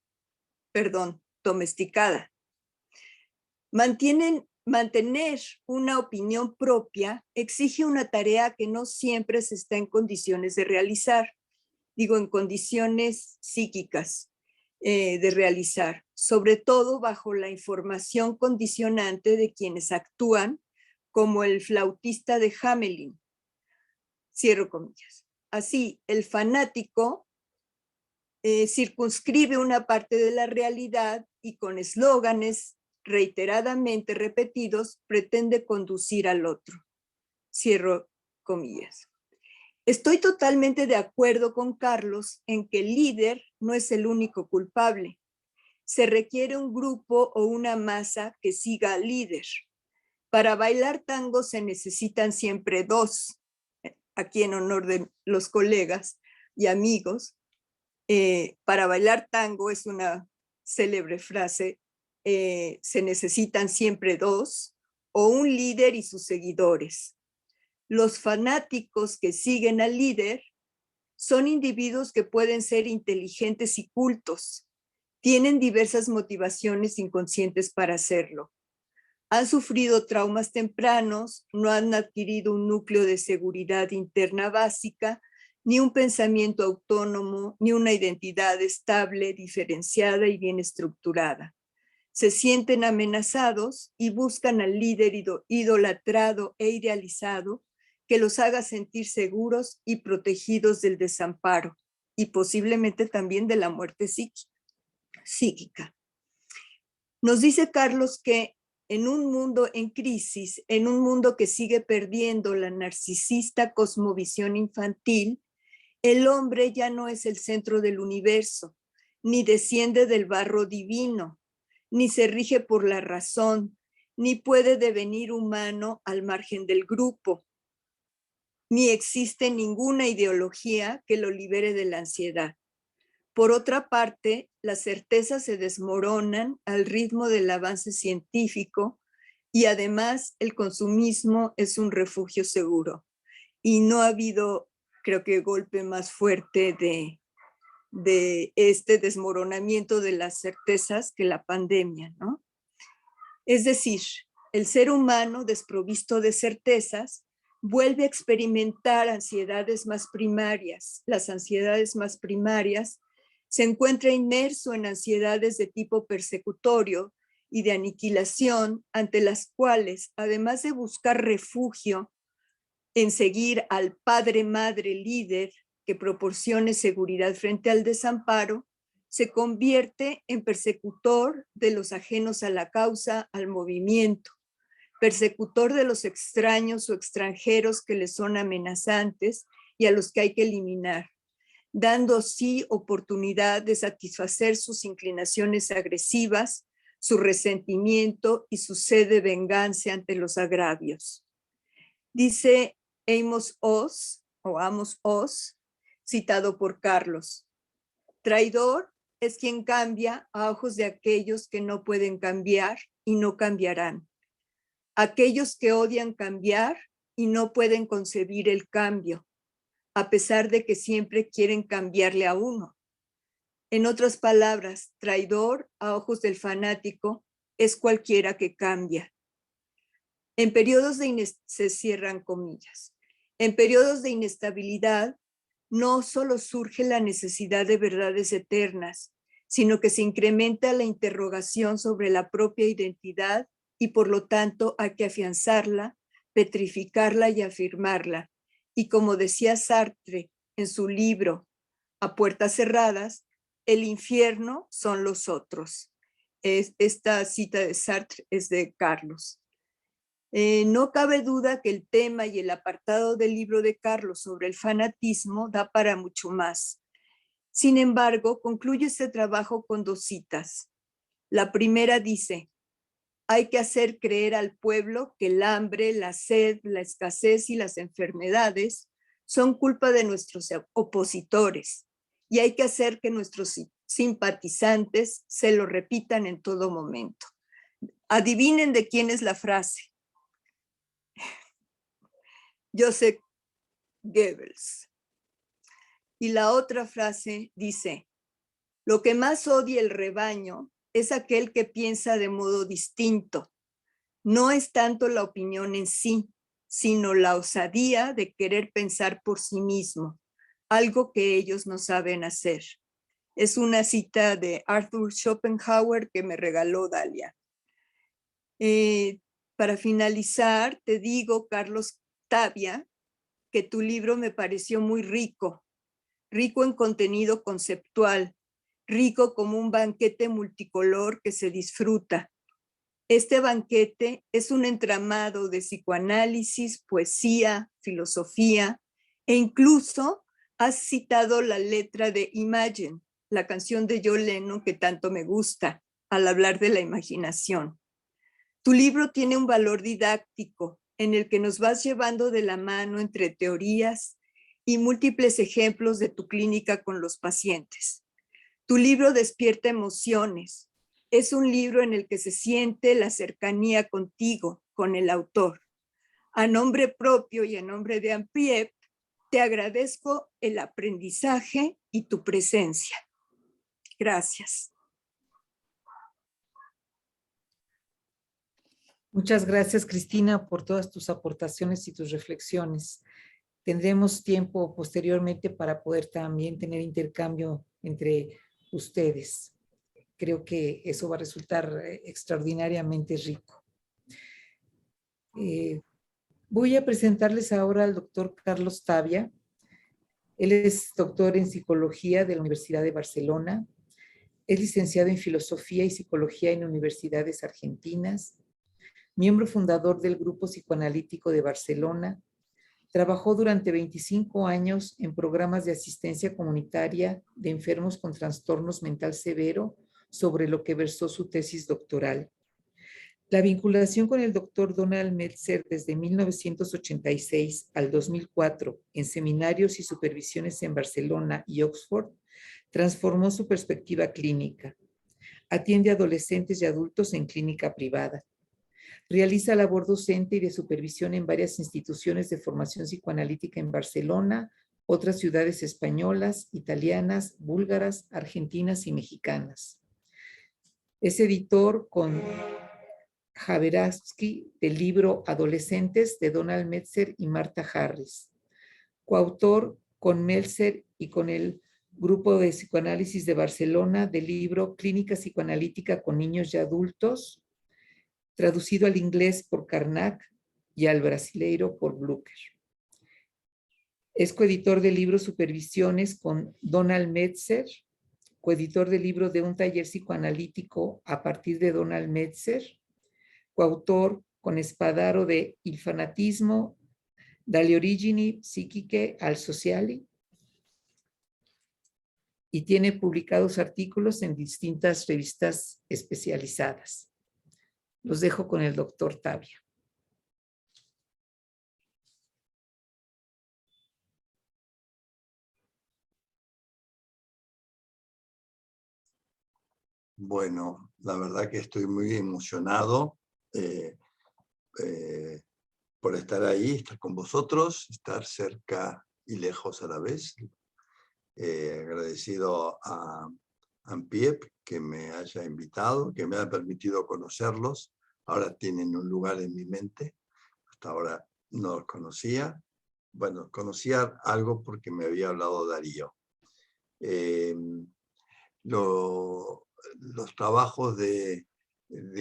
Mantener una opinión propia exige una tarea que no siempre se está en condiciones de realizar, digo en condiciones psíquicas. de realizar, sobre todo bajo la información condicionante de quienes actúan, como el flautista de Hamelin. Cierro comillas. Así, el fanático circunscribe una parte de la realidad y con eslóganes reiteradamente repetidos pretende conducir al otro. Cierro comillas. Estoy totalmente de acuerdo con Carlos en que el líder no es el único culpable. Se requiere un grupo o una masa que siga al líder. Para bailar tango se necesitan siempre dos. Aquí en honor de los colegas y amigos, para bailar tango es una célebre frase, se necesitan siempre dos, o un líder y sus seguidores. Los fanáticos que siguen al líder son individuos que pueden ser inteligentes y cultos. Tienen diversas motivaciones inconscientes para hacerlo. Han sufrido traumas tempranos, no han adquirido un núcleo de seguridad interna básica, ni un pensamiento autónomo, ni una identidad estable, diferenciada y bien estructurada. Se sienten amenazados y buscan al líder idolatrado e idealizado que los haga sentir seguros y protegidos del desamparo y posiblemente también de la muerte psíquica. Nos dice Carlos que en un mundo en crisis, en un mundo que sigue perdiendo la narcisista cosmovisión infantil, el hombre ya no es el centro del universo, ni desciende del barro divino, ni se rige por la razón, ni puede devenir humano al margen del grupo, ni existe ninguna ideología que lo libere de la ansiedad. Por otra parte, las certezas se desmoronan al ritmo del avance científico y además el consumismo es un refugio seguro. Y no ha habido, creo que, golpe más fuerte de este desmoronamiento de las certezas que la pandemia, ¿no? Es decir, el ser humano desprovisto de certezas vuelve a experimentar ansiedades más primarias. Las ansiedades más primarias se encuentra inmerso en ansiedades de tipo persecutorio y de aniquilación, ante las cuales, además de buscar refugio en seguir al padre, madre, líder que proporcione seguridad frente al desamparo, se convierte en persecutor de los ajenos a la causa, al movimiento, persecutor de los extraños o extranjeros que le son amenazantes y a los que hay que eliminar, dando así oportunidad de satisfacer sus inclinaciones agresivas, su resentimiento y su sed de venganza ante los agravios. Dice Amos Oz, citado por Carlos: traidor es quien cambia a ojos de aquellos que no pueden cambiar y no cambiarán. Aquellos que odian cambiar y no pueden concebir el cambio, a pesar de que siempre quieren cambiarle a uno. En otras palabras, traidor a ojos del fanático es cualquiera que cambia. En periodos se cierran comillas. En periodos de inestabilidad, no solo surge la necesidad de verdades eternas, sino que se incrementa la interrogación sobre la propia identidad y por lo tanto hay que afianzarla, petrificarla y afirmarla. Y como decía Sartre en su libro A puertas cerradas, el infierno son los otros. Esta cita de Sartre es de Carlos. No cabe duda que el tema y el apartado del libro de Carlos sobre el fanatismo da para mucho más. Sin embargo, concluye este trabajo con dos citas. La primera dice: hay que hacer creer al pueblo que el hambre, la sed, la escasez y las enfermedades son culpa de nuestros opositores, y hay que hacer que nuestros simpatizantes se lo repitan en todo momento. Adivinen de quién es la frase. Joseph Goebbels. Y la otra frase dice: lo que más odia el rebaño es aquel que piensa de modo distinto. No es tanto la opinión en sí, sino la osadía de querer pensar por sí mismo, algo que ellos no saben hacer. Es una cita de Arthur Schopenhauer que me regaló Dalia. Para finalizar, te digo, Carlos Tavia, que tu libro me pareció muy rico, rico en contenido conceptual, rico como un banquete multicolor que se disfruta. Este banquete es un entramado de psicoanálisis, poesía, filosofía, e incluso has citado la letra de Imagine, la canción de John Lennon que tanto me gusta, al hablar de la imaginación. Tu libro tiene un valor didáctico en el que nos vas llevando de la mano entre teorías y múltiples ejemplos de tu clínica con los pacientes. Tu libro despierta emociones. Es un libro en el que se siente la cercanía contigo, con el autor. A nombre propio y en nombre de AMPIEP, te agradezco el aprendizaje y tu presencia. Gracias. Muchas gracias, Cristina, por todas tus aportaciones y tus reflexiones. Tendremos tiempo posteriormente para poder también tener intercambio entre ustedes. Creo que eso va a resultar extraordinariamente rico. Voy a presentarles ahora al doctor Carlos Tavia. Él es doctor en psicología de la Universidad de Barcelona. Es licenciado en filosofía y psicología en universidades argentinas. Miembro fundador del Grupo Psicoanalítico de Barcelona. Trabajó durante 25 años en programas de asistencia comunitaria de enfermos con trastornos mental severo, sobre lo que versó su tesis doctoral. La vinculación con el doctor Donald Meltzer desde 1986 al 2004 en seminarios y supervisiones en Barcelona y Oxford transformó su perspectiva clínica. Atiende a adolescentes y adultos en clínica privada. Realiza labor docente y de supervisión en varias instituciones de formación psicoanalítica en Barcelona, otras ciudades españolas, italianas, búlgaras, argentinas y mexicanas. Es editor con Javeravsky del libro Adolescentes de Donald Meltzer y Marta Harris. Coautor con Meltzer y con el Grupo de Psicoanálisis de Barcelona del libro Clínica Psicoanalítica con Niños y Adultos, traducido al inglés por Karnak y al brasileiro por Blucher. Es coeditor del libro Supervisiones con Donald Meltzer, coeditor del libro de un taller psicoanalítico a partir de Donald Meltzer, coautor con Spadaro de Il fanatismo, dalle origini psichiche al sociali, y tiene publicados artículos en distintas revistas especializadas. Los dejo con el doctor Tavia. Bueno, la verdad que estoy muy emocionado por estar ahí, estar con vosotros, estar cerca y lejos a la vez. Agradecido a AMPIEP que me haya invitado, que me haya permitido conocerlos. Ahora tienen un lugar en mi mente. Hasta ahora no los conocía. Bueno, conocía algo porque me había hablado Darío. Los trabajos de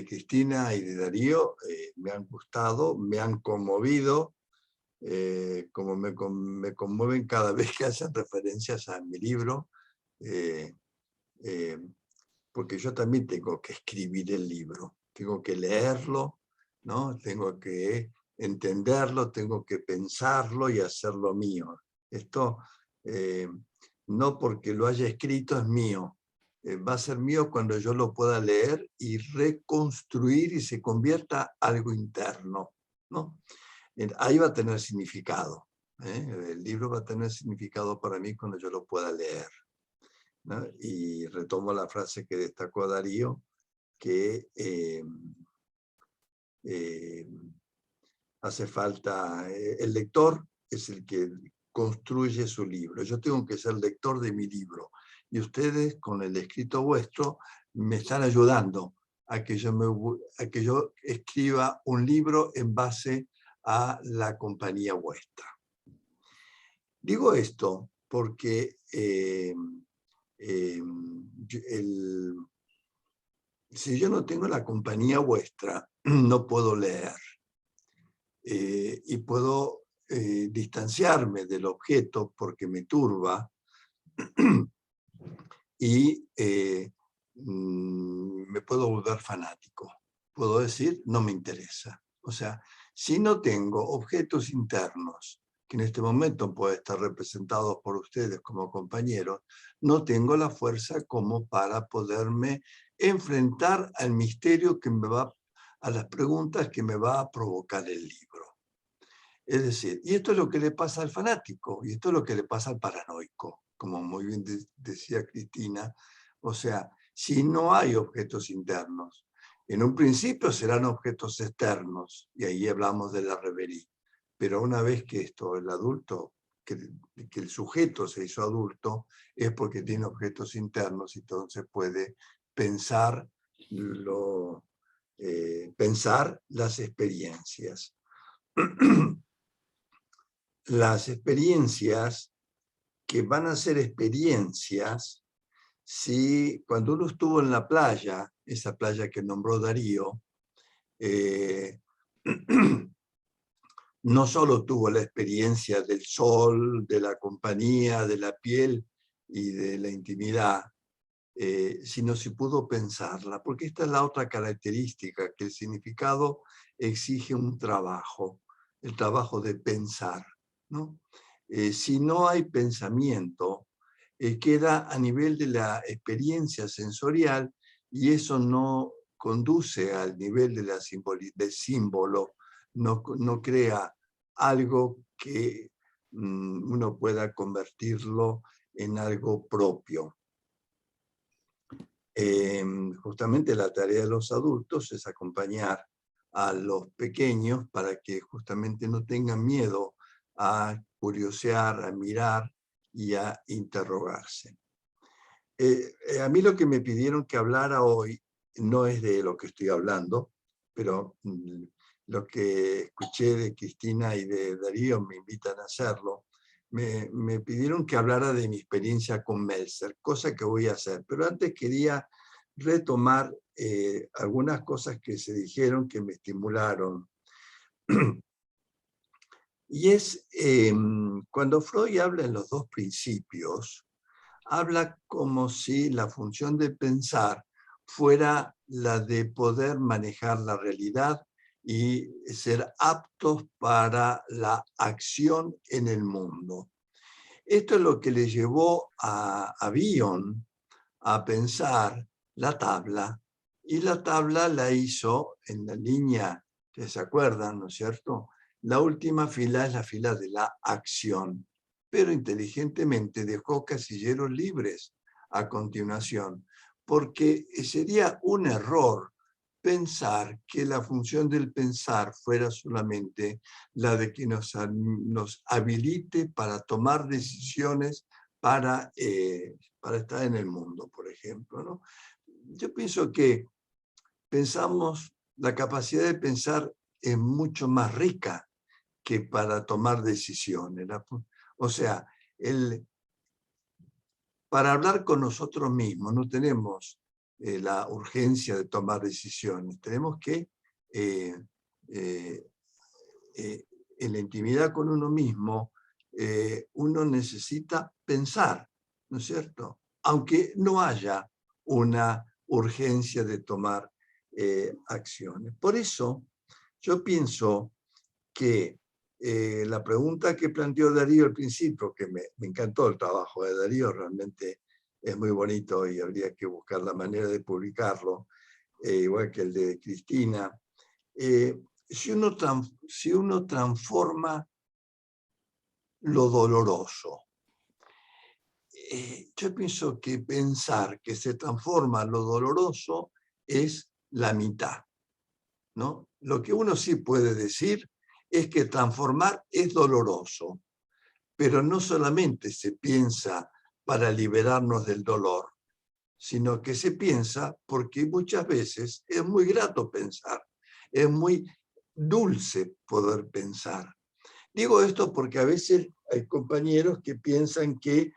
Cristina y de Darío me han gustado, me han conmovido, como me conmueven cada vez que hacen referencias a mi libro, porque yo también tengo que escribir el libro, tengo que leerlo, ¿no? Tengo que entenderlo, tengo que pensarlo y hacerlo mío. Esto no porque lo haya escrito es mío, va a ser mío cuando yo lo pueda leer y reconstruir y se convierta algo interno, ¿no? Ahí va a tener significado. El libro va a tener significado para mí cuando yo lo pueda leer, ¿no? Y retomo la frase que destacó Darío, que hace falta, el lector es el que construye su libro. Yo tengo que ser lector de mi libro. Y ustedes, con el escrito vuestro, me están ayudando a que yo escriba un libro en base a la compañía vuestra. Digo esto porque si yo no tengo la compañía vuestra, no puedo leer. Y puedo distanciarme del objeto porque me turba y me puedo volver fanático. Puedo decir, no me interesa. O sea, si no tengo objetos internos, que en este momento pueden estar representados por ustedes como compañeros, no tengo la fuerza como para poderme enfrentar al misterio que me va, a las preguntas que me va a provocar el libro. Es decir, y esto es lo que le pasa al fanático, y esto es lo que le pasa al paranoico, como muy bien decía Cristina. O sea, si no hay objetos internos, en un principio serán objetos externos, y ahí hablamos de la reverie. Pero una vez que esto, el adulto, que el sujeto se hizo adulto, es porque tiene objetos internos, y entonces puede pensar, pensar las experiencias. Las experiencias que van a ser experiencias si cuando uno estuvo en la playa, esa playa que nombró Darío, no solo tuvo la experiencia del sol, de la compañía, de la piel y de la intimidad, sino si pudo pensarla, porque esta es la otra característica, que el significado exige un trabajo, el trabajo de pensar, ¿no? Si no hay pensamiento, queda a nivel de la experiencia sensorial, y eso no conduce al nivel de la del símbolo, no crea algo que uno pueda convertirlo en algo propio. Justamente la tarea de los adultos es acompañar a los pequeños para que justamente no tengan miedo a curiosear, a mirar y a interrogarse. A mí lo que me pidieron que hablara hoy no es de lo que estoy hablando, pero lo que escuché de Cristina y de Darío me invitan a hacerlo. Me pidieron que hablara de mi experiencia con Meltzer, cosa que voy a hacer. Pero antes quería retomar algunas cosas que se dijeron que me estimularon. Y es cuando Freud habla en los dos principios, habla como si la función de pensar fuera la de poder manejar la realidad y ser aptos para la acción en el mundo. Esto es lo que le llevó a Bion a pensar la tabla, y la tabla la hizo en la línea, que se acuerdan, ¿no es cierto? La última fila es la fila de la acción, pero inteligentemente dejó casilleros libres a continuación, porque sería un error pensar que la función del pensar fuera solamente la de que nos habilite para tomar decisiones para estar en el mundo, por ejemplo, ¿no? Yo pienso que la capacidad de pensar es mucho más rica que para tomar decisiones. O sea, para hablar con nosotros mismos no tenemos la urgencia de tomar decisiones. Tenemos que, en la intimidad con uno mismo, uno necesita pensar, ¿no es cierto? Aunque no haya una urgencia de tomar acciones. Por eso, yo pienso que la pregunta que planteó Darío al principio, que me encantó el trabajo de Darío, realmente es muy bonito y habría que buscar la manera de publicarlo, igual que el de Cristina. Si uno transforma lo doloroso, yo pienso que pensar que se transforma lo doloroso es la mitad, ¿no? Lo que uno sí puede decir es que transformar es doloroso, pero no solamente se piensa para liberarnos del dolor, sino que se piensa porque muchas veces es muy grato pensar, es muy dulce poder pensar. Digo esto porque a veces hay compañeros que piensan que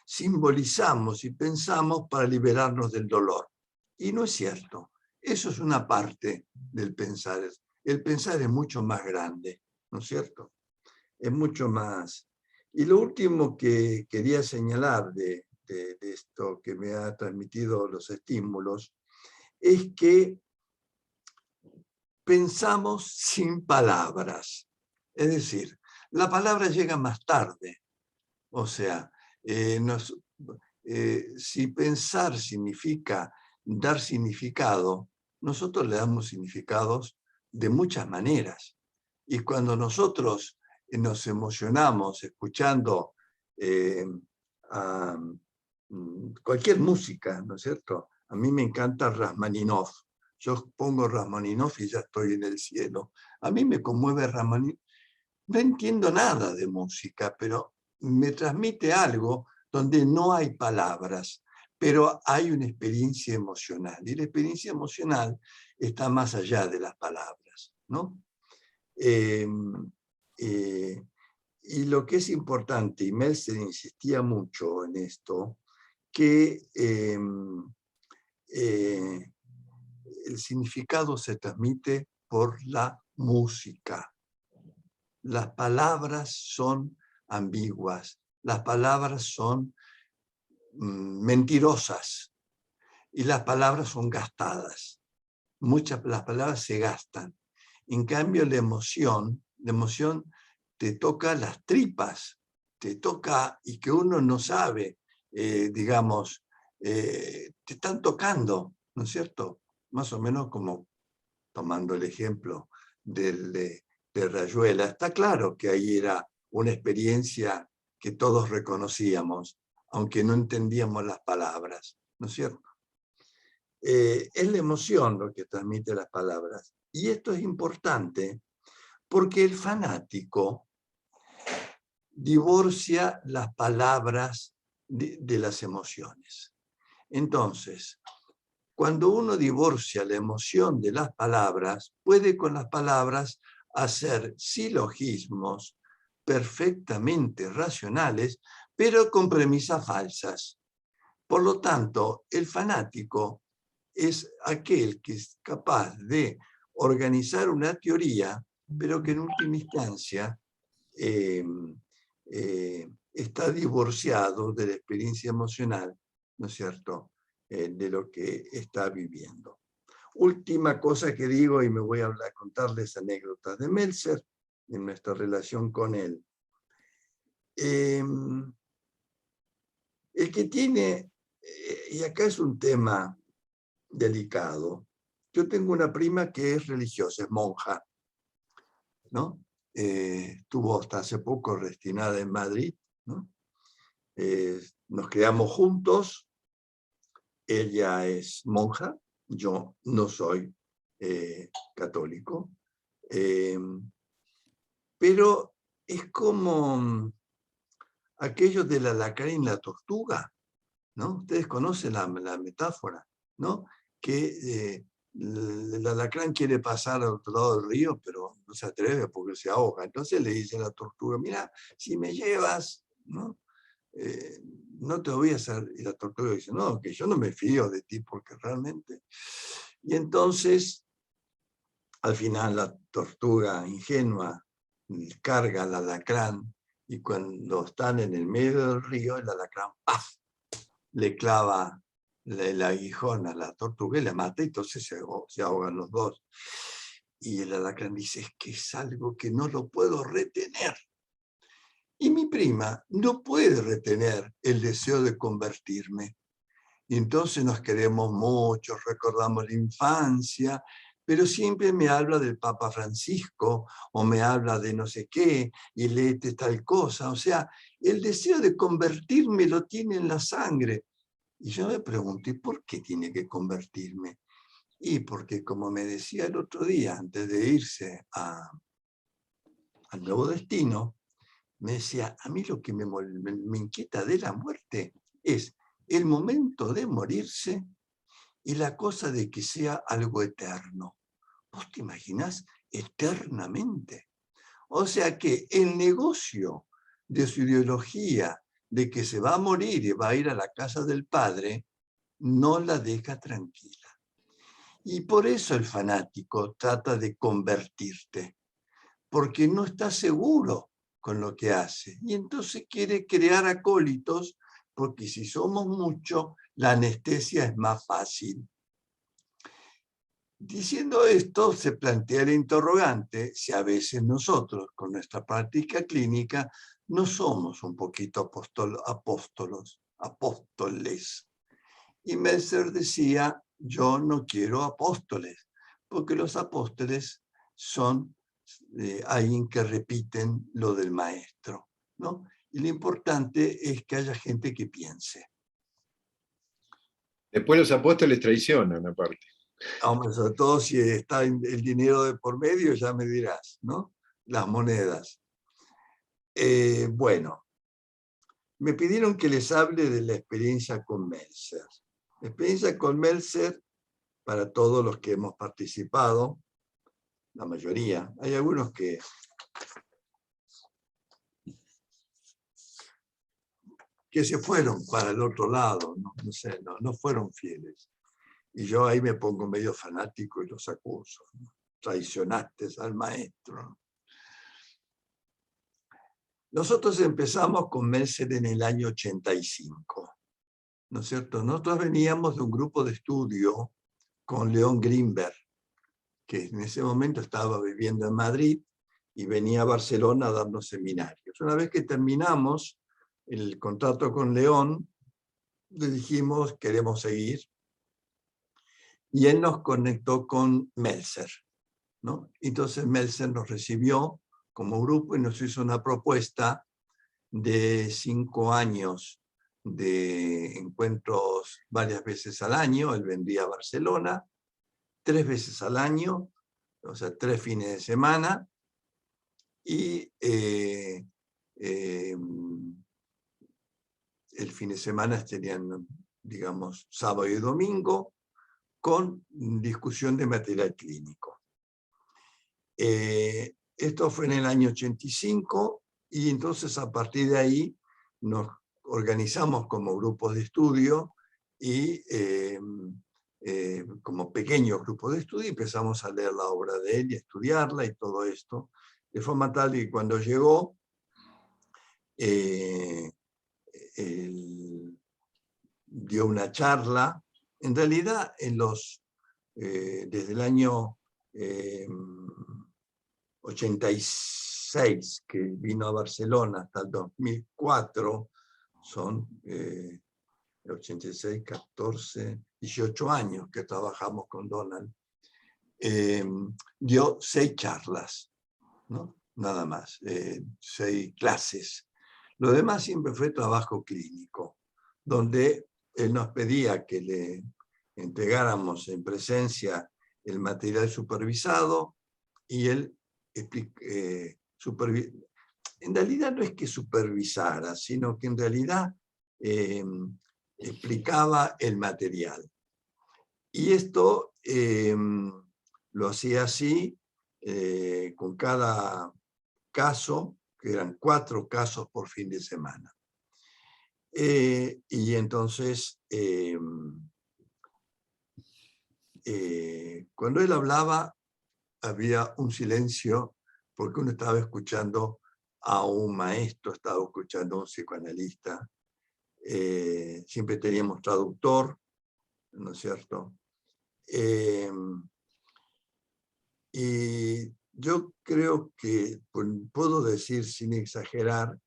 simbolizamos y pensamos para liberarnos del dolor. Y no es cierto. Eso es una parte del pensar. El pensar es mucho más grande, ¿no es cierto? Es mucho más. Y lo último que quería señalar de esto que me ha transmitido los estímulos es que pensamos sin palabras. Es decir, la palabra llega más tarde. O sea, si pensar significa dar significado, nosotros le damos significados de muchas maneras. Y cuando nosotros nos emocionamos escuchando cualquier música, ¿no es cierto? A mí me encanta Rachmaninoff. Yo pongo Rachmaninoff y ya estoy en el cielo. A mí me conmueve Rachmaninoff. No entiendo nada de música, pero me transmite algo donde no hay palabras, pero hay una experiencia emocional. Y la experiencia emocional está más allá de las palabras, ¿no? Y lo que es importante, y Meltzer insistía mucho en esto, que el significado se transmite por la música. Las palabras son ambiguas, las palabras son mentirosas y las palabras son gastadas. Las palabras se gastan. En cambio, la emoción te toca las tripas, te toca y que uno no sabe, digamos, te están tocando, ¿no es cierto? Más o menos como tomando el ejemplo de Rayuela. Está claro que ahí era una experiencia que todos reconocíamos, aunque no entendíamos las palabras, ¿no es cierto? Es la emoción lo que transmite las palabras. Y esto es importante porque el fanático divorcia las palabras de las emociones. Entonces, cuando uno divorcia la emoción de las palabras, puede con las palabras hacer silogismos perfectamente racionales, pero con premisas falsas. Por lo tanto, el fanático es aquel que es capaz de organizar una teoría, pero que en última instancia está divorciado de la experiencia emocional, ¿no es cierto?, de lo que está viviendo. Última cosa que digo, y me voy a contarles anécdotas de Meltzer en nuestra relación con él. El que tiene, y acá es un tema delicado, yo tengo una prima que es religiosa, es monja, ¿no? Estuvo hasta hace poco destinada en Madrid, ¿no? Nos criamos juntos, ella es monja, yo no soy católico, pero es como aquello del alacrán y la tortuga, ¿no? Ustedes conocen la metáfora, ¿no? Que el alacrán quiere pasar al otro lado del río, pero no se atreve porque se ahoga. Entonces le dice a la tortuga, mira, si me llevas, ¿no? No te voy a hacer. Y la tortuga dice, no, que yo no me fío de ti porque realmente... Y entonces, al final la tortuga ingenua carga al alacrán y cuando están en el medio del río, el alacrán ¡paf!, le clava el aguijón a la tortuga y la mata, y entonces se ahogan los dos. Y el alacrán dice, es que es algo que no lo puedo retener. Y mi prima no puede retener el deseo de convertirme. Y entonces nos queremos mucho, recordamos la infancia, pero siempre me habla del Papa Francisco, o me habla de no sé qué, y léete tal cosa. O sea, el deseo de convertirme lo tiene en la sangre. Y yo me pregunté, ¿por qué tiene que convertirme? Y porque, como me decía el otro día, antes de irse al nuevo destino, me decía, a mí lo que me inquieta de la muerte es el momento de morirse y la cosa de que sea algo eterno. ¿Vos te imaginás eternamente? O sea que el negocio de su ideología, de que se va a morir y va a ir a la casa del padre, no la deja tranquila. Y por eso el fanático trata de convertirte, porque no está seguro con lo que hace. Y entonces quiere crear acólitos, porque si somos muchos, la anestesia es más fácil. Diciendo esto, se plantea el interrogante si a veces nosotros, con nuestra práctica clínica, no somos un poquito apóstoles. Y Meltzer decía, yo no quiero apóstoles, porque los apóstoles son alguien que repiten lo del maestro, ¿no? Y lo importante es que haya gente que piense. Después los apóstoles traicionan, aparte. Hombre, sobre todo si está el dinero de por medio, ya me dirás, ¿no? Las monedas. Bueno, me pidieron que les hable de la experiencia con Meltzer. La experiencia con Meltzer, para todos los que hemos participado, la mayoría, hay algunos que se fueron para el otro lado, no sé, no fueron fieles. Y yo ahí me pongo medio fanático y los acuso, ¿no? Traicionaste al maestro. Nosotros empezamos con Meltzer en el año 85, ¿no es cierto? Nosotros veníamos de un grupo de estudio con León Greenberg, que en ese momento estaba viviendo en Madrid y venía a Barcelona a darnos seminarios. Una vez que terminamos el contrato con León, le dijimos, queremos seguir, y él nos conectó con Meltzer, ¿no? Entonces Meltzer nos recibió como grupo y nos hizo una propuesta de 5 años de encuentros varias veces al año. Él vendría a Barcelona 3 veces al año, o sea, 3 fines de semana, y el fin de semana serían, digamos, sábado y domingo, con discusión de material clínico. Esto fue en el año 85, y entonces a partir de ahí nos organizamos como grupos de estudio y como pequeños grupos de estudio empezamos a leer la obra de él y a estudiarla y todo esto, de forma tal que cuando llegó él dio una charla, en realidad desde el año 86 que vino a Barcelona hasta el 2004, son 86, 14, 18 años que trabajamos con Donald, dio 6 charlas, ¿no? Nada más, 6 clases. Lo demás siempre fue trabajo clínico, donde él nos pedía que le entregáramos en presencia el material supervisado y él en realidad no es que supervisara, sino que en realidad explicaba el material. Y esto lo hacía así con cada caso, que eran 4 casos por fin de semana. Y entonces, cuando él hablaba, había un silencio, porque uno estaba escuchando a un maestro, estaba escuchando a un psicoanalista. Siempre teníamos traductor, ¿no es cierto? Y yo creo que puedo decir sin exagerar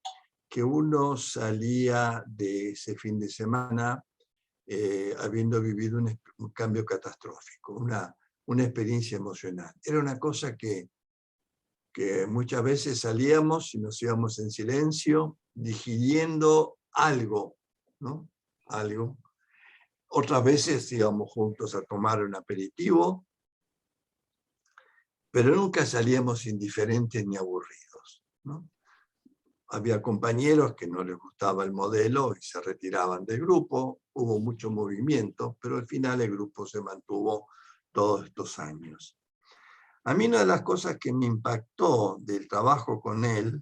que uno salía de ese fin de semana habiendo vivido un cambio catastrófico, una experiencia emocional. Era una cosa que muchas veces salíamos y nos íbamos en silencio, digiriendo algo, ¿no? Algo. Otras veces íbamos juntos a tomar un aperitivo, pero nunca salíamos indiferentes ni aburridos, ¿no? Había compañeros que no les gustaba el modelo y se retiraban del grupo, hubo mucho movimiento, pero al final el grupo se mantuvo todos estos años. A mí una de las cosas que me impactó del trabajo con él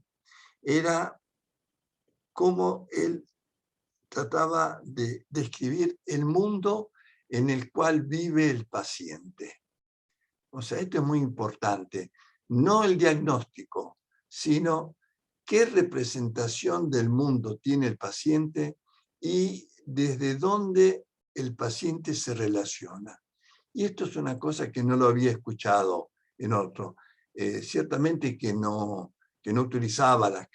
era cómo él trataba de describir el mundo en el cual vive el paciente. O sea, esto es muy importante. No el diagnóstico, sino qué representación del mundo tiene el paciente y desde dónde el paciente se relaciona. Y esto es una cosa que no lo había escuchado en otro. Ciertamente que no utilizaba las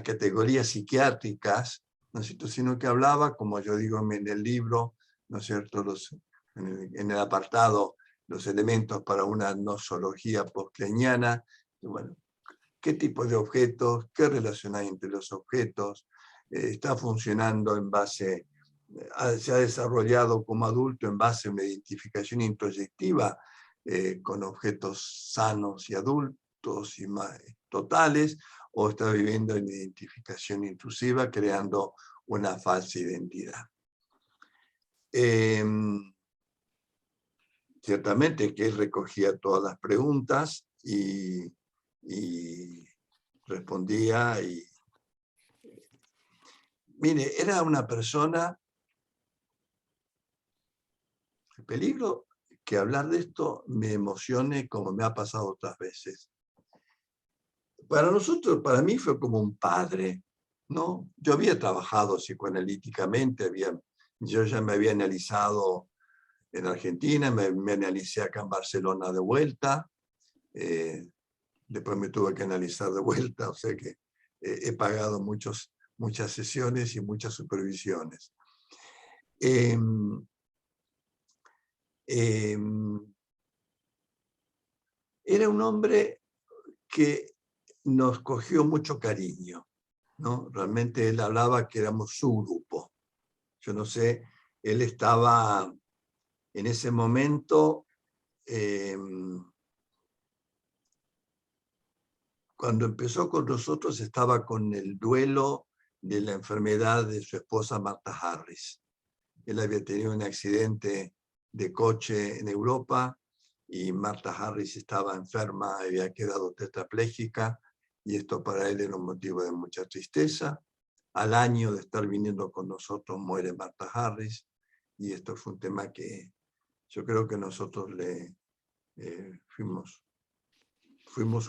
categorías psiquiátricas, ¿no es cierto?, sino que hablaba, como yo digo en el libro, ¿no es cierto?, en el apartado, los elementos para una nosología postcliniana, bueno, qué tipo de objetos, qué relación hay entre los objetos, está funcionando en base, se ha desarrollado como adulto en base a una identificación introyectiva con objetos sanos y adultos y totales, o está viviendo en identificación intrusiva, creando una falsa identidad. Ciertamente que él recogía todas las preguntas y respondía. Mire, era una persona, el peligro que hablar de esto me emocione como me ha pasado otras veces. Para nosotros, para mí fue como un padre, ¿no? Yo había trabajado psicoanalíticamente, yo ya me había analizado en Argentina, me analicé acá en Barcelona de vuelta, después me tuve que analizar de vuelta, o sea que he pagado muchas sesiones y muchas supervisiones. Era un hombre que nos cogió mucho cariño, ¿no? Realmente él hablaba que éramos su grupo. Yo no sé, él estaba en ese momento, cuando empezó con nosotros, estaba con el duelo de la enfermedad de su esposa Martha Harris. Él había tenido un accidente de coche en Europa y Martha Harris estaba enferma, había quedado tetrapléjica, y esto para él era un motivo de mucha tristeza. Al año de estar viniendo con nosotros muere Martha Harris, y esto fue un tema que yo creo que nosotros fuimos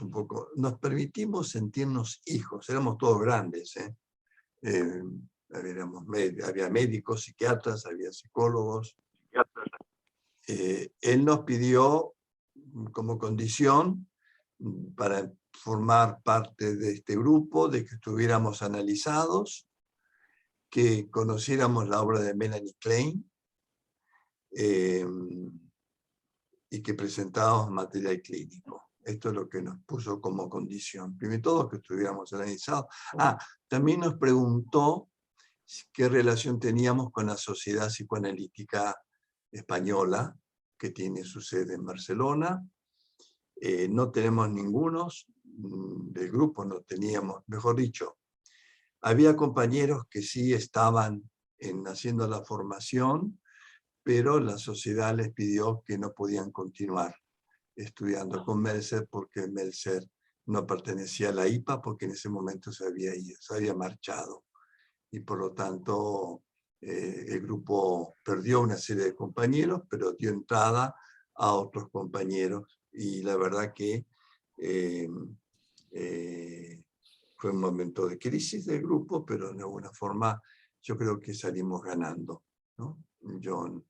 un poco, nos permitimos sentirnos hijos, éramos todos grandes, había médicos, psiquiatras, había psicólogos. Él nos pidió como condición para formar parte de este grupo, de que estuviéramos analizados, que conociéramos la obra de Melanie Klein, y que presentáramos material clínico. Esto es lo que nos puso como condición. Primero todo, que estuviéramos analizados. También nos preguntó qué relación teníamos con la Sociedad Psicoanalítica Española, que tiene su sede en Barcelona. No tenemos ningunos del grupo, no teníamos, mejor dicho, había compañeros que sí estaban haciendo la formación, pero la sociedad les pidió que no podían continuar estudiando con Meltzer, porque Meltzer no pertenecía a la IPA, porque en ese momento se había marchado. Y por lo tanto, el grupo perdió una serie de compañeros, pero dio entrada a otros compañeros. Y la verdad que fue un momento de crisis del grupo, pero de alguna forma yo creo que salimos ganando, ¿no? John,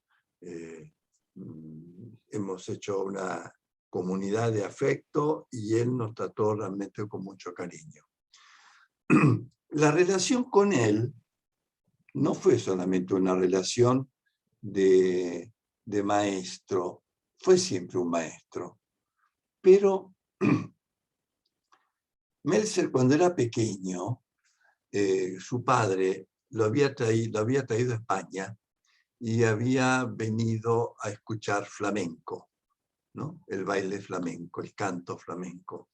hemos hecho una comunidad de afecto y él nos trató realmente con mucho cariño. La relación con él no fue solamente una relación de maestro, fue siempre un maestro. Pero Meltzer, cuando era pequeño, su padre lo había traído a España y había venido a escuchar flamenco, ¿no? El baile flamenco, el canto flamenco.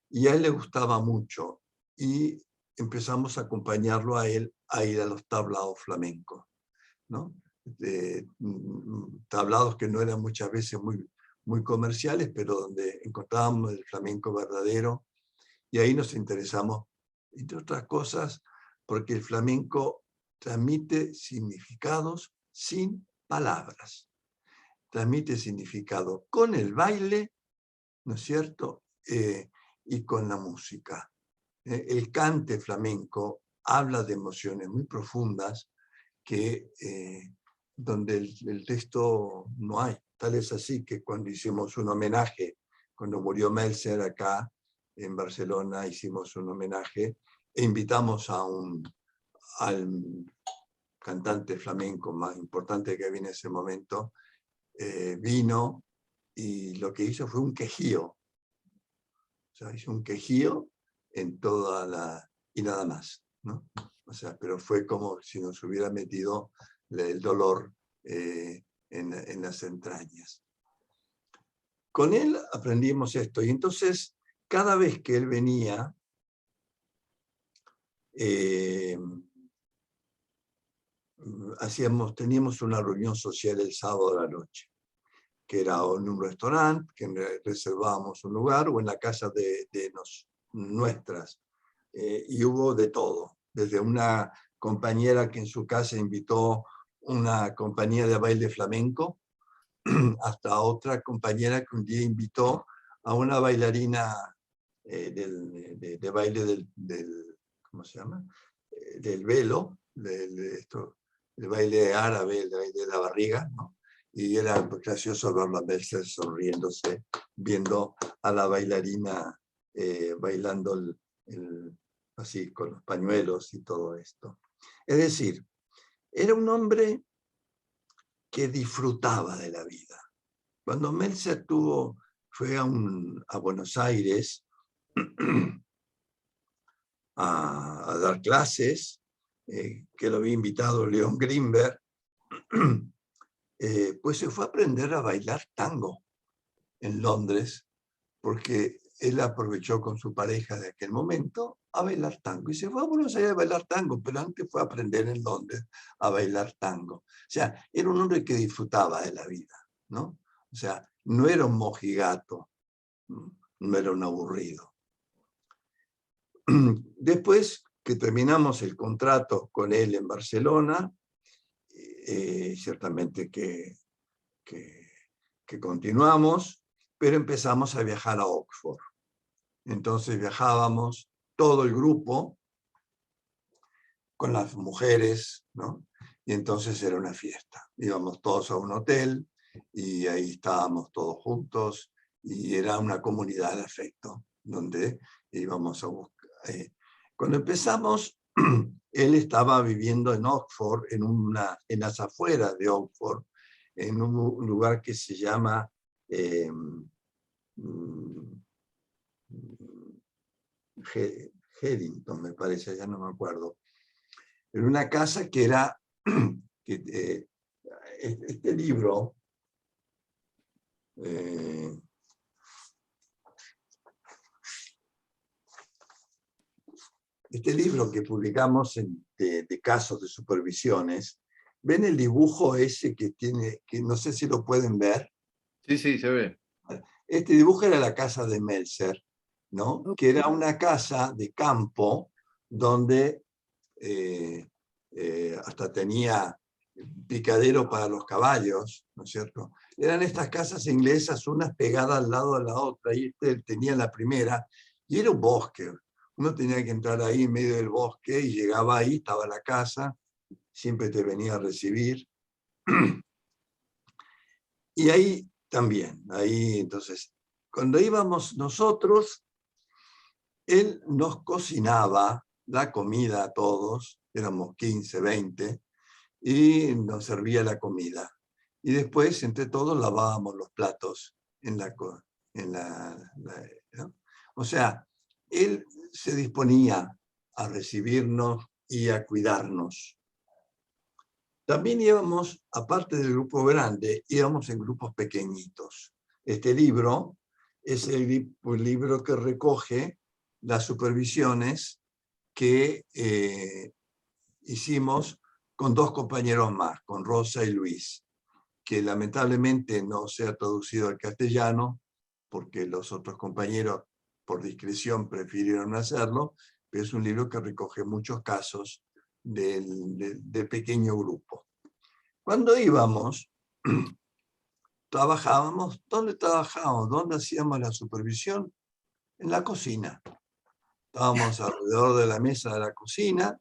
Y a él le gustaba mucho y empezamos a acompañarlo a él a ir a los tablados flamencos, ¿no? Tablados que no eran muchas veces muy comerciales, pero donde encontrábamos el flamenco verdadero, y ahí nos interesamos, entre otras cosas, porque el flamenco transmite significados sin palabras. Transmite significado con el baile, ¿no es cierto? Y con la música. El cante flamenco habla de emociones muy profundas que, donde el texto no hay. Tal es así que cuando hicimos un homenaje, cuando murió Meltzer acá en Barcelona, hicimos un homenaje e invitamos al cantante flamenco más importante que había en ese momento, vino y lo que hizo fue un quejío. O sea, hizo un quejío en toda la... y nada más, ¿no? O sea, pero fue como si nos hubiera metido el dolor en las entrañas. Con él aprendimos esto, y entonces cada vez que él venía, teníamos una reunión social el sábado a la noche, que era en un restaurante, que reservábamos un lugar, o en la casa de nuestras. Y hubo de todo, desde una compañera que en su casa invitó una compañía de baile flamenco, hasta otra compañera que un día invitó a una bailarina de baile ¿cómo se llama? Del velo, el baile árabe, el baile de la barriga, ¿no? Y era gracioso verla verse sonriéndose, viendo a la bailarina bailando así con los pañuelos y todo esto. Es decir, era un hombre que disfrutaba de la vida. Cuando Meltzer fue a Buenos Aires a dar clases, que lo había invitado León Grinberg, pues se fue a aprender a bailar tango en Londres, porque él aprovechó con su pareja de aquel momento a bailar tango. Y se fue a Buenos Aires a bailar tango, pero antes fue a aprender en Londres a bailar tango. O sea, era un hombre que disfrutaba de la vida, ¿no? O sea, no era un mojigato, no era un aburrido. Después que terminamos el contrato con él en Barcelona, ciertamente que continuamos, pero empezamos a viajar a Oxford. Entonces viajábamos todo el grupo con las mujeres, ¿no? Y entonces era una fiesta. Íbamos todos a un hotel y ahí estábamos todos juntos y era una comunidad de afecto donde íbamos a buscar. Cuando empezamos, él estaba viviendo en Oxford, en las afueras de Oxford, en un lugar que se llama Headington, me parece, ya no me acuerdo. En una casa que era, este libro, que publicamos de casos de supervisiones, ¿ven el dibujo ese que tiene, que no sé si lo pueden ver? Sí, sí, se ve. Este dibujo era la casa de Meltzer, ¿no? Que era una casa de campo donde hasta tenía picadero para los caballos, ¿no es cierto? Eran estas casas inglesas, unas pegadas al lado de la otra, y este tenía la primera, y era un bosque. Uno tenía que entrar ahí en medio del bosque y llegaba ahí, estaba la casa, siempre te venía a recibir. Y ahí también, ahí entonces, cuando íbamos nosotros, él nos cocinaba la comida a todos, éramos 15, 20, y nos servía la comida. Y después, entre todos, lavábamos los platos ¿no? O sea, él se disponía a recibirnos y a cuidarnos. También íbamos, aparte del grupo grande, íbamos en grupos pequeñitos. Este libro es el libro que recoge las supervisiones que hicimos con dos compañeros más, con Rosa y Luis, que lamentablemente no se ha traducido al castellano, porque los otros compañeros, por discreción, prefirieron hacerlo, pero es un libro que recoge muchos casos del pequeño grupo. Cuando íbamos, trabajábamos. ¿Dónde trabajábamos? ¿Dónde hacíamos la supervisión? En la cocina. Estábamos alrededor de la mesa de la cocina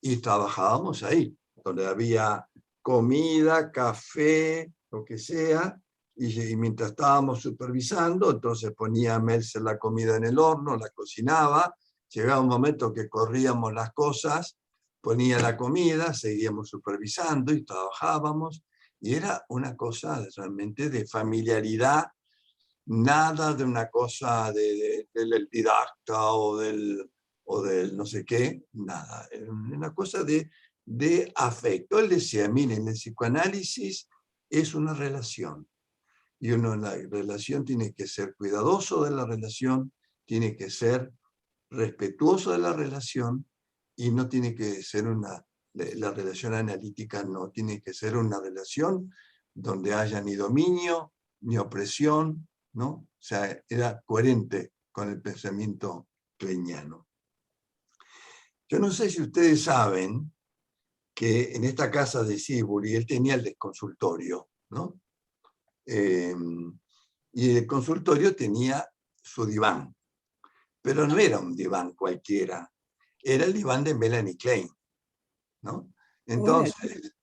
y trabajábamos ahí, donde había comida, café, lo que sea, y mientras estábamos supervisando, entonces ponía Melzer la comida en el horno, la cocinaba, llegaba un momento que corríamos las cosas, ponía la comida, seguíamos supervisando y trabajábamos, y era una cosa realmente de familiaridad, nada de una cosa del didacta o del no sé qué, nada, era una cosa de afecto. Él decía, miren, el psicoanálisis es una relación, y uno en la relación tiene que ser cuidadoso de la relación, tiene que ser respetuoso de la relación, y no tiene que ser la relación analítica, no, tiene que ser una relación donde haya ni dominio, ni opresión, ¿no? O sea, era coherente con el pensamiento kleiniano. Yo no sé si ustedes saben que en esta casa de Siburi él tenía el desconsultorio, ¿no? Y el consultorio tenía su diván, pero no era un diván cualquiera, era el diván de Melanie Klein, ¿no? Entonces,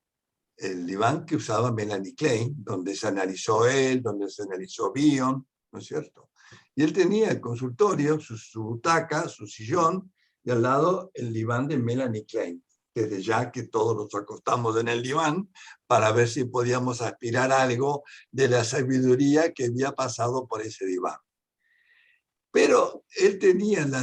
el diván que usaba Melanie Klein, donde se analizó él, donde se analizó Bion, ¿no es cierto? Y él tenía el consultorio, su butaca, su sillón, y al lado el diván de Melanie Klein. Desde ya que todos nos acostamos en el diván para ver si podíamos aspirar a algo de la sabiduría que había pasado por ese diván. Pero él tenía la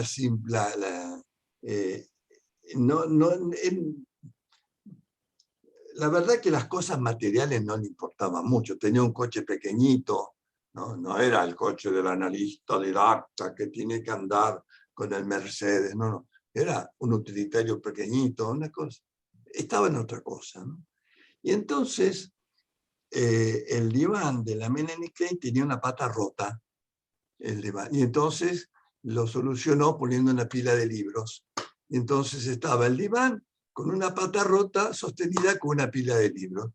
verdad que las cosas materiales no le importaban mucho. Tenía un coche pequeñito, no era el coche del analista didacta que tiene que andar con el Mercedes, no. Era un utilitario pequeñito, una cosa. Estaba en otra cosa, ¿no? Y entonces el diván de la Melanie Klein tenía una pata rota, el diván, y entonces lo solucionó poniendo una pila de libros. Y entonces estaba el diván con una pata rota sostenida con una pila de libros.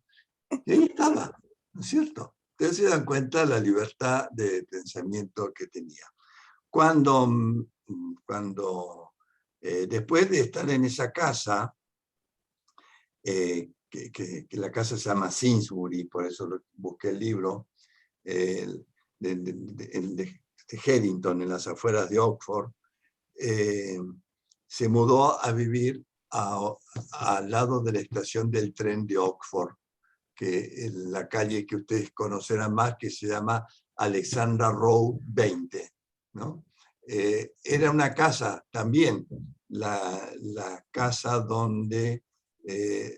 Y ahí estaba, ¿no es cierto? Ustedes se dan cuenta de la libertad de pensamiento que tenía. Cuando después de estar en esa casa, que la casa se llama Simsbury, por eso busqué el libro, de Headington, en las afueras de Oxford, se mudó a vivir al lado de la estación del tren de Oxford, que en la calle que ustedes conocerán más, que se llama Alexandra Road 20, ¿no? Era una casa también, la casa donde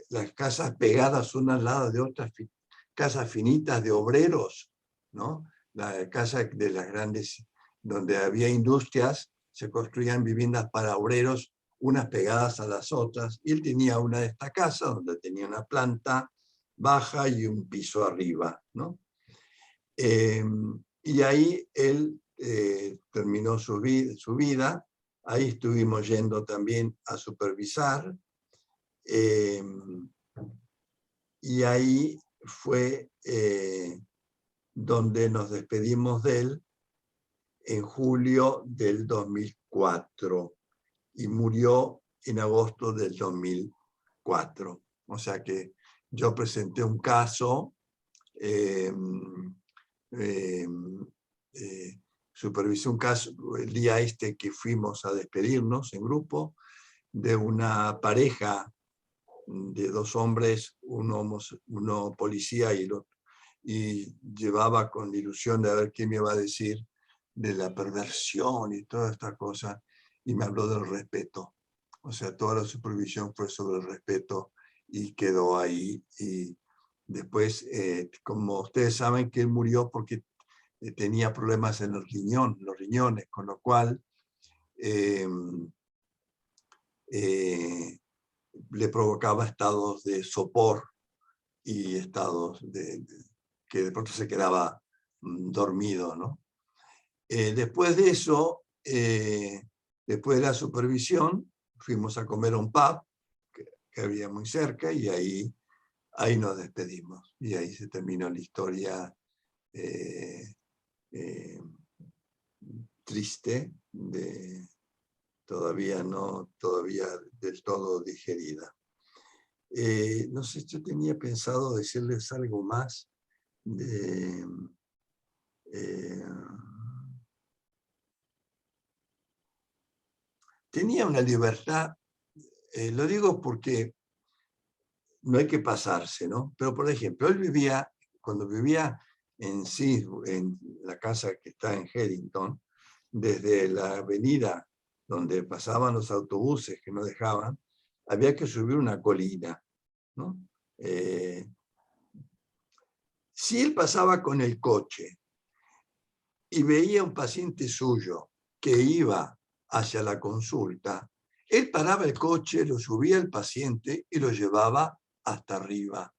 las casas pegadas una al lado de otras, casas finitas de obreros, ¿no? La casa de las grandes, donde había industrias, se construían viviendas para obreros, unas pegadas a las otras, y él tenía una de estas casas donde tenía una planta baja y un piso arriba, ¿no? Y ahí él terminó su vida, ahí estuvimos yendo también a supervisar, y ahí fue donde nos despedimos de él en julio del 2004 y murió en agosto del 2004. O sea que yo presenté un caso, supervisé un caso el día que fuimos a despedirnos en grupo, de una pareja de dos hombres, uno policía y llevaba con la ilusión de a ver qué me iba a decir de la perversión y toda esta cosa, y me habló del respeto. O sea, toda la supervisión fue sobre el respeto y quedó ahí. Y después, como ustedes saben que él murió porque tenía problemas en los riñones, con lo cual le provocaba estados de sopor y estados que de pronto se quedaba dormido, ¿no? Después de eso, después de la supervisión, fuimos a comer a un pub, que había muy cerca, y ahí nos despedimos. Y ahí se terminó la historia triste, todavía del todo digerida. No sé, yo tenía pensado decirles algo más tenía una libertad, lo digo porque no hay que pasarse, ¿no? Pero, por ejemplo, cuando vivía en la casa que está en Herington, desde la avenida donde pasaban los autobuses que no dejaban, había que subir una colina, ¿no? Si él pasaba con el coche y veía un paciente suyo que iba hacia la consulta, él paraba el coche, lo subía al paciente y lo llevaba hasta arriba.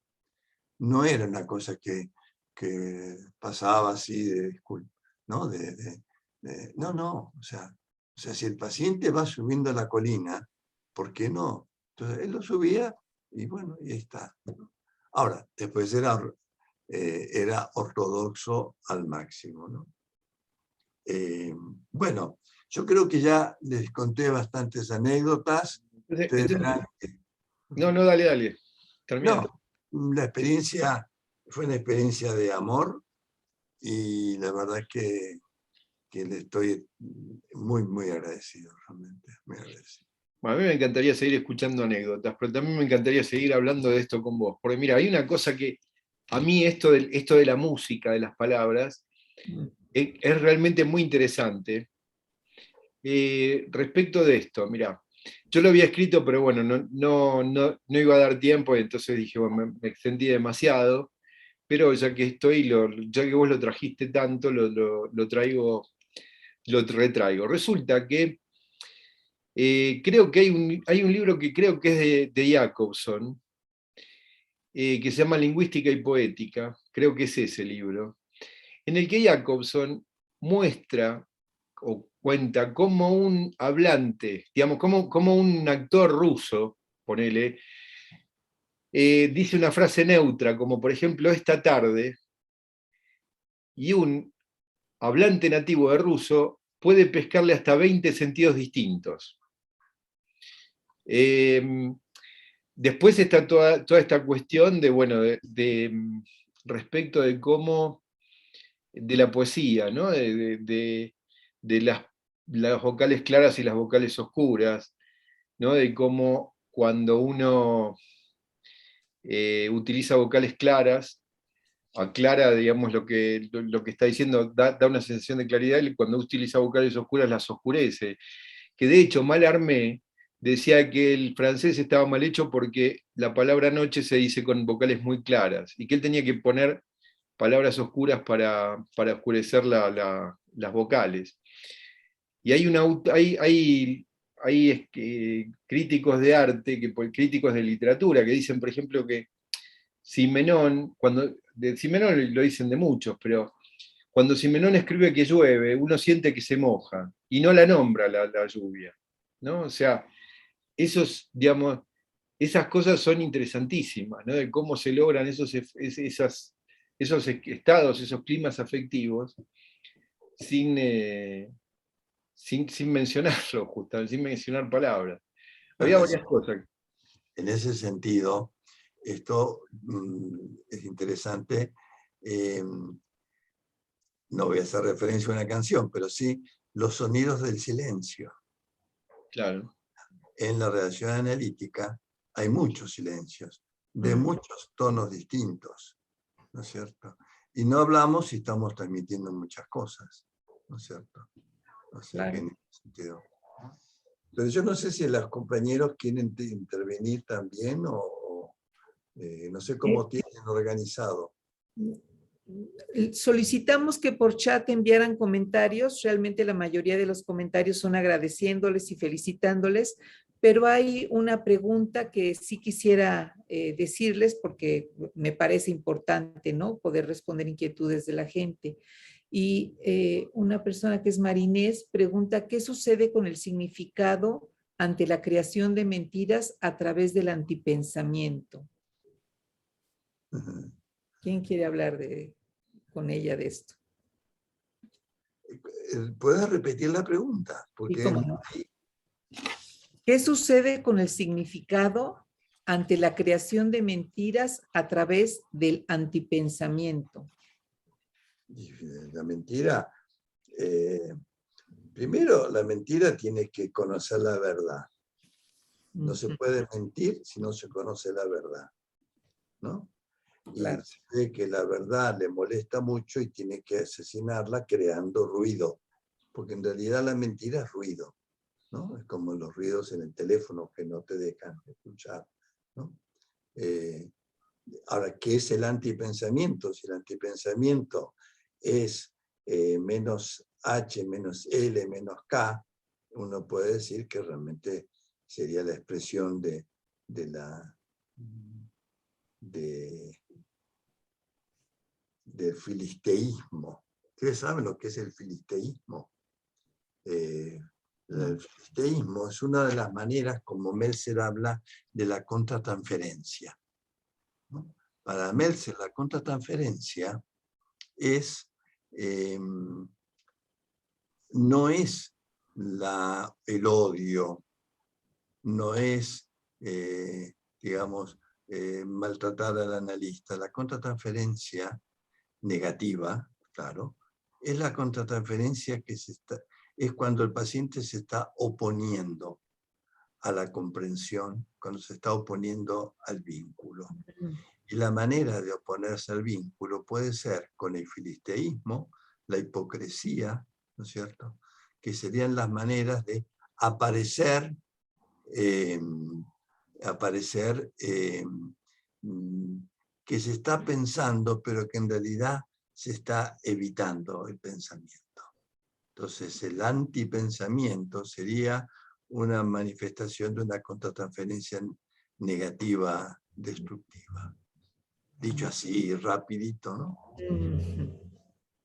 No era una cosa que pasaba así ¿no? No. O sea, si el paciente va subiendo la colina, ¿por qué no? Entonces él lo subía y bueno, y ahí está. Ahora, después era ortodoxo al máximo, ¿no? Bueno, yo creo que ya les conté bastantes anécdotas. No, dale. Termina. No, la experiencia fue una experiencia de amor y la verdad es que le estoy muy, muy agradecido, realmente, muy agradecido. Bueno, a mí me encantaría seguir escuchando anécdotas, pero también me encantaría seguir hablando de esto con vos. Porque mira, hay una cosa que a mí esto de la música, de las palabras, es realmente muy interesante. Respecto de esto, mira, yo lo había escrito, pero bueno, no iba a dar tiempo, y entonces dije, bueno, me extendí demasiado, pero ya que ya que vos lo trajiste tanto, lo retraigo. Resulta que creo que hay un libro que creo que es de Jacobson, que se llama Lingüística y Poética, creo que es ese libro, en el que Jacobson muestra o cuenta cómo un hablante, digamos, como un actor ruso, ponele, dice una frase neutra, como por ejemplo esta tarde, y un hablante nativo de ruso puede pescarle hasta 20 sentidos distintos. Después está toda esta cuestión respecto de cómo, de la poesía, ¿no? de las vocales claras y las vocales oscuras, ¿no? De cómo cuando uno utiliza vocales claras, aclara, digamos, lo que está diciendo, da una sensación de claridad, y cuando utiliza vocales oscuras las oscurece. Que de hecho, Mallarmé decía que el francés estaba mal hecho porque la palabra noche se dice con vocales muy claras, y que él tenía que poner palabras oscuras para oscurecer las vocales. Y hay críticos de arte, críticos de literatura, que dicen, por ejemplo, que Simenón, de Simenón lo dicen de muchos, pero cuando Simenón escribe que llueve, uno siente que se moja, y no la nombra la lluvia, ¿no? O sea, digamos, esas cosas son interesantísimas, ¿no? De cómo se logran esos estados, esos climas afectivos, sin mencionarlo, justamente, sin mencionar palabras. Había varias cosas. En ese sentido, esto es interesante. No voy a hacer referencia a una canción, pero sí los sonidos del silencio. Claro. En la redacción analítica hay muchos silencios, de muchos tonos distintos, ¿no es cierto? Y no hablamos si estamos transmitiendo muchas cosas, ¿no es cierto? O sea, que en ese sentido. Pero yo no sé si los compañeros quieren intervenir también o no sé cómo tienen organizado. Solicitamos que por chat enviaran comentarios. Realmente la mayoría de los comentarios son agradeciéndoles y felicitándoles, pero hay una pregunta que sí quisiera decirles porque me parece importante, ¿no? Poder responder inquietudes de la gente. Y una persona que es Marinés pregunta, ¿qué sucede con el significado ante la creación de mentiras a través del antipensamiento. Ujú. ¿Quién quiere hablar con ella de esto? ¿Puedes repetir la pregunta? Sí, Porque cómo no. ¿Qué sucede con el significado ante la creación de mentiras a través del antipensamiento? la mentira, primero la mentira tiene que conocer la verdad. No se puede mentir si no se conoce la verdad, ¿no? Y Claro. se ve que la verdad le molesta mucho y tiene que asesinarla creando ruido, porque en realidad la mentira es ruido, ¿no? Es como los ruidos en el teléfono que no te dejan escuchar, ¿no? Ahora, ¿qué es el antipensamiento? Si el antipensamiento es menos H, menos L, menos K, uno puede decir que realmente sería la expresión del filisteísmo. ¿Ustedes saben lo que es el filisteísmo? El filisteísmo es una de las maneras como Meltzer habla de la contratransferencia, ¿no? Para Meltzer, la contratransferencia es, no es el odio, no es, digamos, maltratar al analista. La contratransferencia negativa, claro, es la contratransferencia es cuando el paciente se está oponiendo a la comprensión, cuando se está oponiendo al vínculo. Y la manera de oponerse al vínculo puede ser con el filisteísmo, la hipocresía, ¿no es cierto?, que serían las maneras de aparecer que se está pensando, pero que en realidad se está evitando el pensamiento. Entonces, el antipensamiento sería una manifestación de una contratransferencia negativa, destructiva. Dicho así, rapidito, ¿no?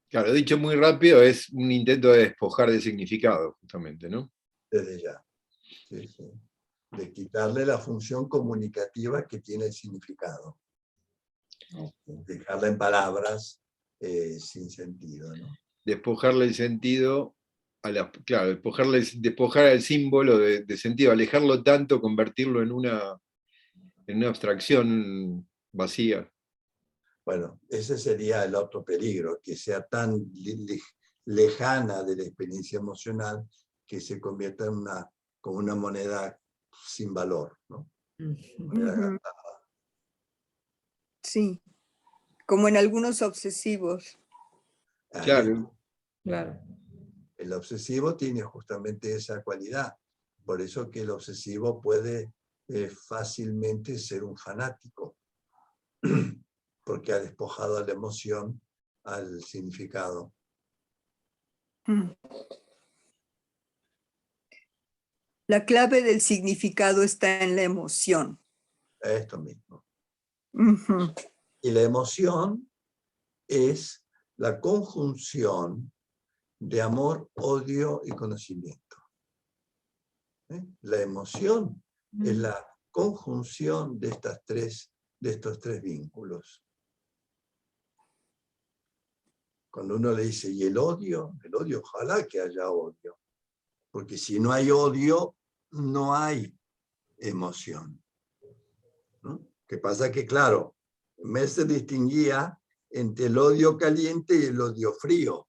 Claro, dicho muy rápido, es un intento de despojar de significado, justamente, ¿no? Desde ya. Sí, sí. De quitarle la función comunicativa que tiene el significado. Dejarla en palabras sin sentido, ¿no? Despojarle el sentido, claro, despojar al símbolo de sentido, alejarlo tanto, convertirlo en una abstracción vacía. Bueno, ese sería el otro peligro, que sea tan lejana de la experiencia emocional que se convierta en como una moneda sin valor, ¿no? Sí, como en algunos obsesivos. Claro. Claro. El obsesivo tiene justamente esa cualidad. Por eso que el obsesivo puede fácilmente ser un fanático, porque ha despojado a la emoción al significado. La clave del significado está en la emoción. Esto mismo. Uh-huh. Y la emoción es la conjunción de amor, odio y conocimiento. La emoción es la conjunción de estos tres vínculos. Cuando uno le dice, ¿y el odio? El odio, ojalá que haya odio. Porque si no hay odio, no hay emoción, ¿no? ¿Qué pasa? Que claro, Meltzer distinguía entre el odio caliente y el odio frío,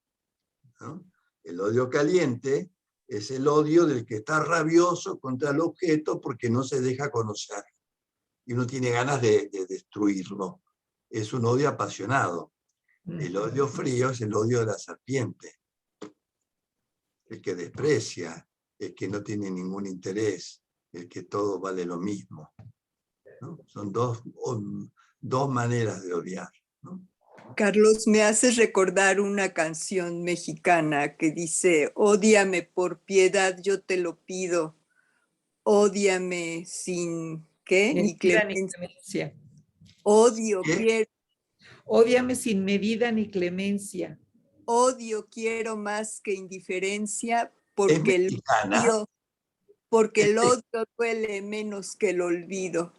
¿no? El odio caliente es el odio del que está rabioso contra el objeto porque no se deja conocer y uno tiene ganas de destruirlo. Es un odio apasionado. El odio frío es el odio de la serpiente, el que desprecia, el que no tiene ningún interés, el que todo vale lo mismo, ¿no? Son dos maneras de odiar, ¿no? Carlos, me haces recordar una canción mexicana que dice, ódiame por piedad, yo te lo pido, ódiame sin ¿qué? Ni clemencia. Odio, ¿Qué? quiero. Ódiame sin medida ni clemencia. Odio quiero más que indiferencia, Es porque el mexicana. odio porque el odio duele menos que el olvido.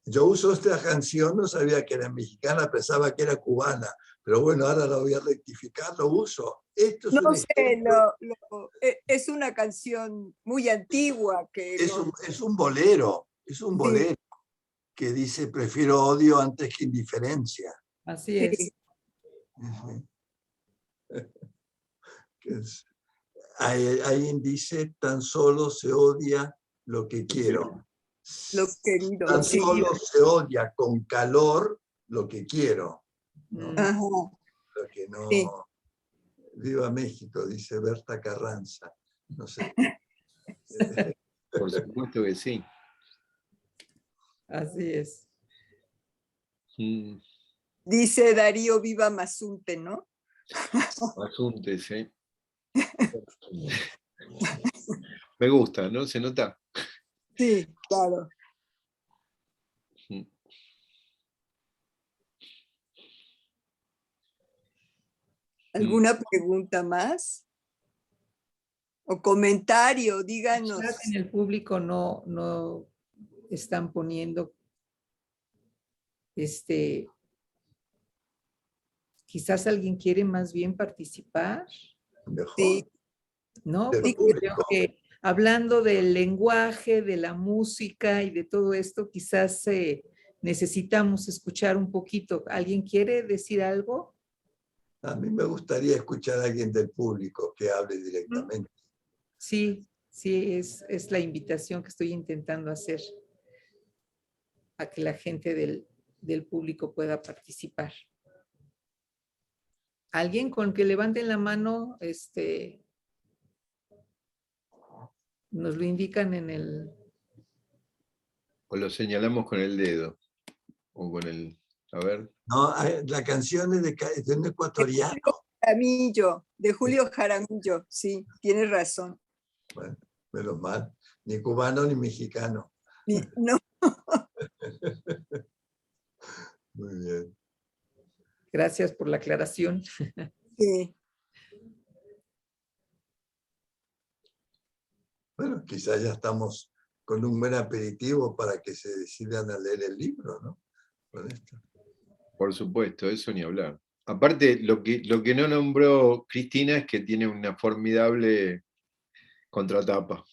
Yo uso esta canción, no sabía que era mexicana, pensaba que era cubana, pero bueno, ahora lo voy a rectificar, lo uso. Esto es No un sé, ejemplo, es una canción muy antigua que es un bolero, sí, que dice prefiero odio antes que indiferencia. Así es. sí. Ujú. Alguien dice, tan solo se odia lo que quiero. Lo querido, Tan lo querido. solo se odia con calor lo que quiero, ¿no? Ajá, Lo que no... sí. Viva México, dice Berta Carranza. No sé. Por supuesto que sí. Así es. Mm, Dice Darío Viva Mazunte, ¿no? asuntos, ¿eh? Me gusta, ¿no? Se nota. Sí, claro. Mm. ¿Alguna pregunta más? O comentario, díganos. Chat en el público no están poniendo quizás alguien quiere más bien participar, Mejor. Sí, ¿no? Del Porque público. creo que hablando del lenguaje, de la música y de todo esto, quizás necesitamos escuchar un poquito. ¿Alguien quiere decir algo? A mí me gustaría escuchar a alguien del público que hable directamente. Sí, sí, es la invitación que estoy intentando hacer a que la gente del público pueda participar. Alguien con que levanten la mano, nos lo indican en el... O lo señalamos con el dedo. O con el. A ver. No, la canción es de un ecuatoriano. Jaramillo, de Julio Jaramillo, sí, tienes razón. Bueno, menos mal. Ni cubano ni mexicano. No, Muy bien. Gracias por la aclaración. sí. Bueno, quizás ya estamos con un buen aperitivo para que se decidan a leer el libro, ¿no? Con esto. Por supuesto, eso ni hablar. Aparte, lo que no nombró Cristina es que tiene una formidable contratapa.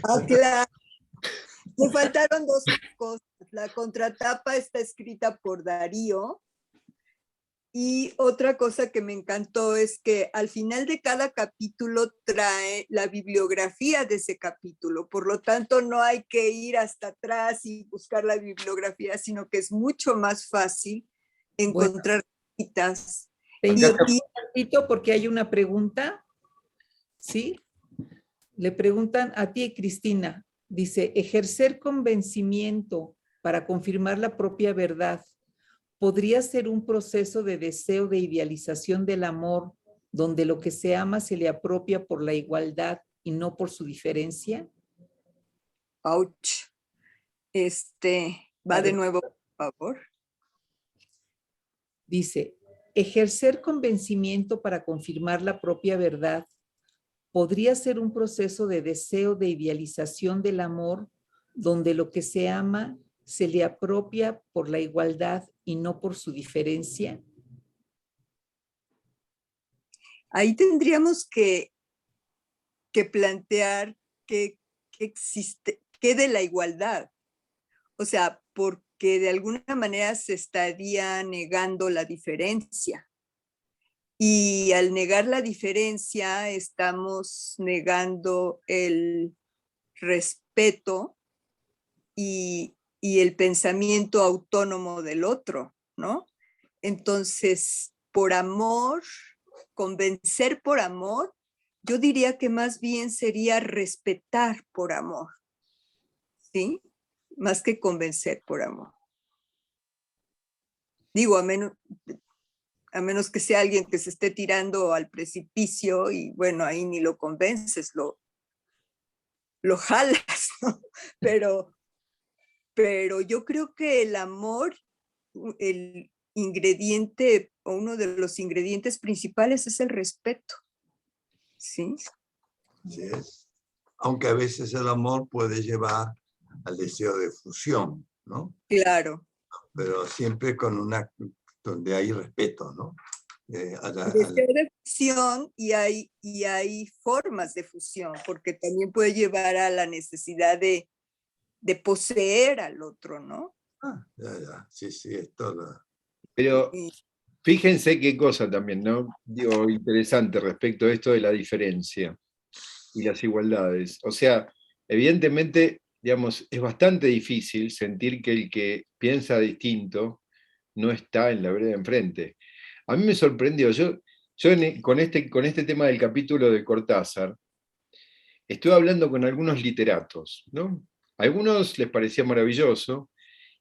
Ah, claro. Me faltaron dos cosas. La contratapa está escrita por Darío. Y otra cosa que me encantó es que al final de cada capítulo trae la bibliografía de ese capítulo. Por lo tanto, no hay que ir hasta atrás y buscar la bibliografía, sino que es mucho más fácil encontrar citas. Te Acá interrumpo un tantito porque hay una pregunta, ¿sí? Le preguntan a ti, Cristina, dice, ejercer convencimiento para confirmar la propia verdad podría ser un proceso de deseo de idealización del amor donde lo que se ama se le apropia por la igualdad y no por su diferencia. Ouch. Va de nuevo, por favor. Dice, ejercer convencimiento para confirmar la propia verdad podría ser un proceso de deseo de idealización del amor donde lo que se ama se le apropia por la igualdad y no por su diferencia. Ahí tendríamos que plantear que existe, qué de la igualdad. O sea, porque de alguna manera se estaría negando la diferencia. Y al negar la diferencia, estamos negando el respeto y el pensamiento autónomo del otro, ¿no? Entonces, por amor, convencer por amor, yo diría que más bien sería respetar por amor, ¿sí? Más que convencer por amor. Digo, a menos que sea alguien que se esté tirando al precipicio y bueno, ahí ni lo convences, lo jalas, ¿no? Pero yo creo que el amor, el ingrediente o uno de los ingredientes principales es el respeto, ¿sí? Así es. aunque a veces el amor puede llevar al deseo de fusión, ¿no? Claro. Pero siempre con donde hay respeto, ¿no? Deseo de fusión y hay formas de fusión, porque también puede llevar a la necesidad de poseer al otro, ¿no? Sí, es todo. Pero fíjense qué cosa también, ¿no? Digo, interesante respecto a esto de la diferencia y las igualdades. O sea, evidentemente, digamos, es bastante difícil sentir que el que piensa distinto no está en la vereda enfrente. A mí me sorprendió, con este tema del capítulo de Cortázar, estuve hablando con algunos literatos, ¿no? A algunos les parecía maravilloso,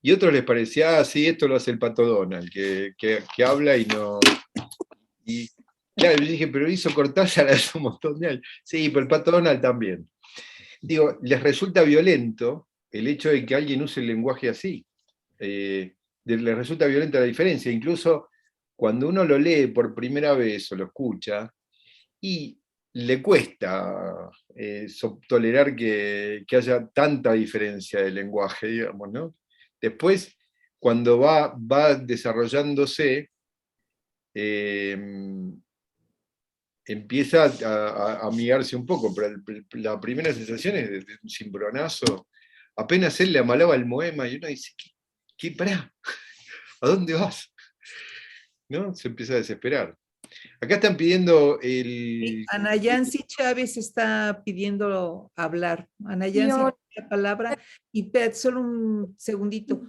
y a otros les parecía, sí, esto lo hace el Pato Donald, que habla y no... Y claro, yo dije, pero hizo Cortázar hace un montón de años. Sí, pero el Pato Donald también. Digo, les resulta violento el hecho de que alguien use el lenguaje así. Les resulta violenta la diferencia. Incluso cuando uno lo lee por primera vez o lo escucha, y le cuesta tolerar que haya tanta diferencia de lenguaje, digamos, ¿no? Después, cuando va desarrollándose, empieza a amigarse un poco, pero la primera sensación es de un cimbronazo. Apenas él le amalaba el moema y uno dice, ¿qué pará? ¿A dónde vas? ¿No? Se empieza a desesperar. Acá están pidiendo el... Ana Yancy Chávez está pidiendo hablar. Ana Yancy, la palabra. Y Pet, solo un segundito.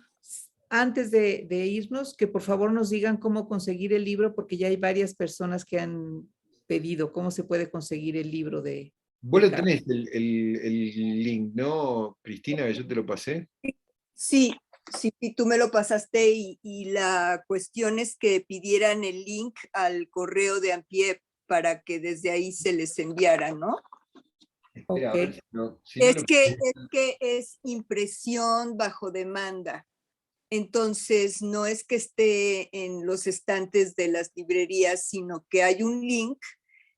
Antes de irnos, que por favor nos digan cómo conseguir el libro, porque ya hay varias personas que han pedido cómo se puede conseguir el libro de... Vos lo tenés el link, ¿no, Cristina? Que yo te lo pasé. Sí, tú me lo pasaste y la cuestión es que pidieran el link al correo de Ampié para que desde ahí se les enviara, ¿no? Espera, Okay. Es que es impresión bajo demanda. Entonces, no es que esté en los estantes de las librerías, sino que hay un link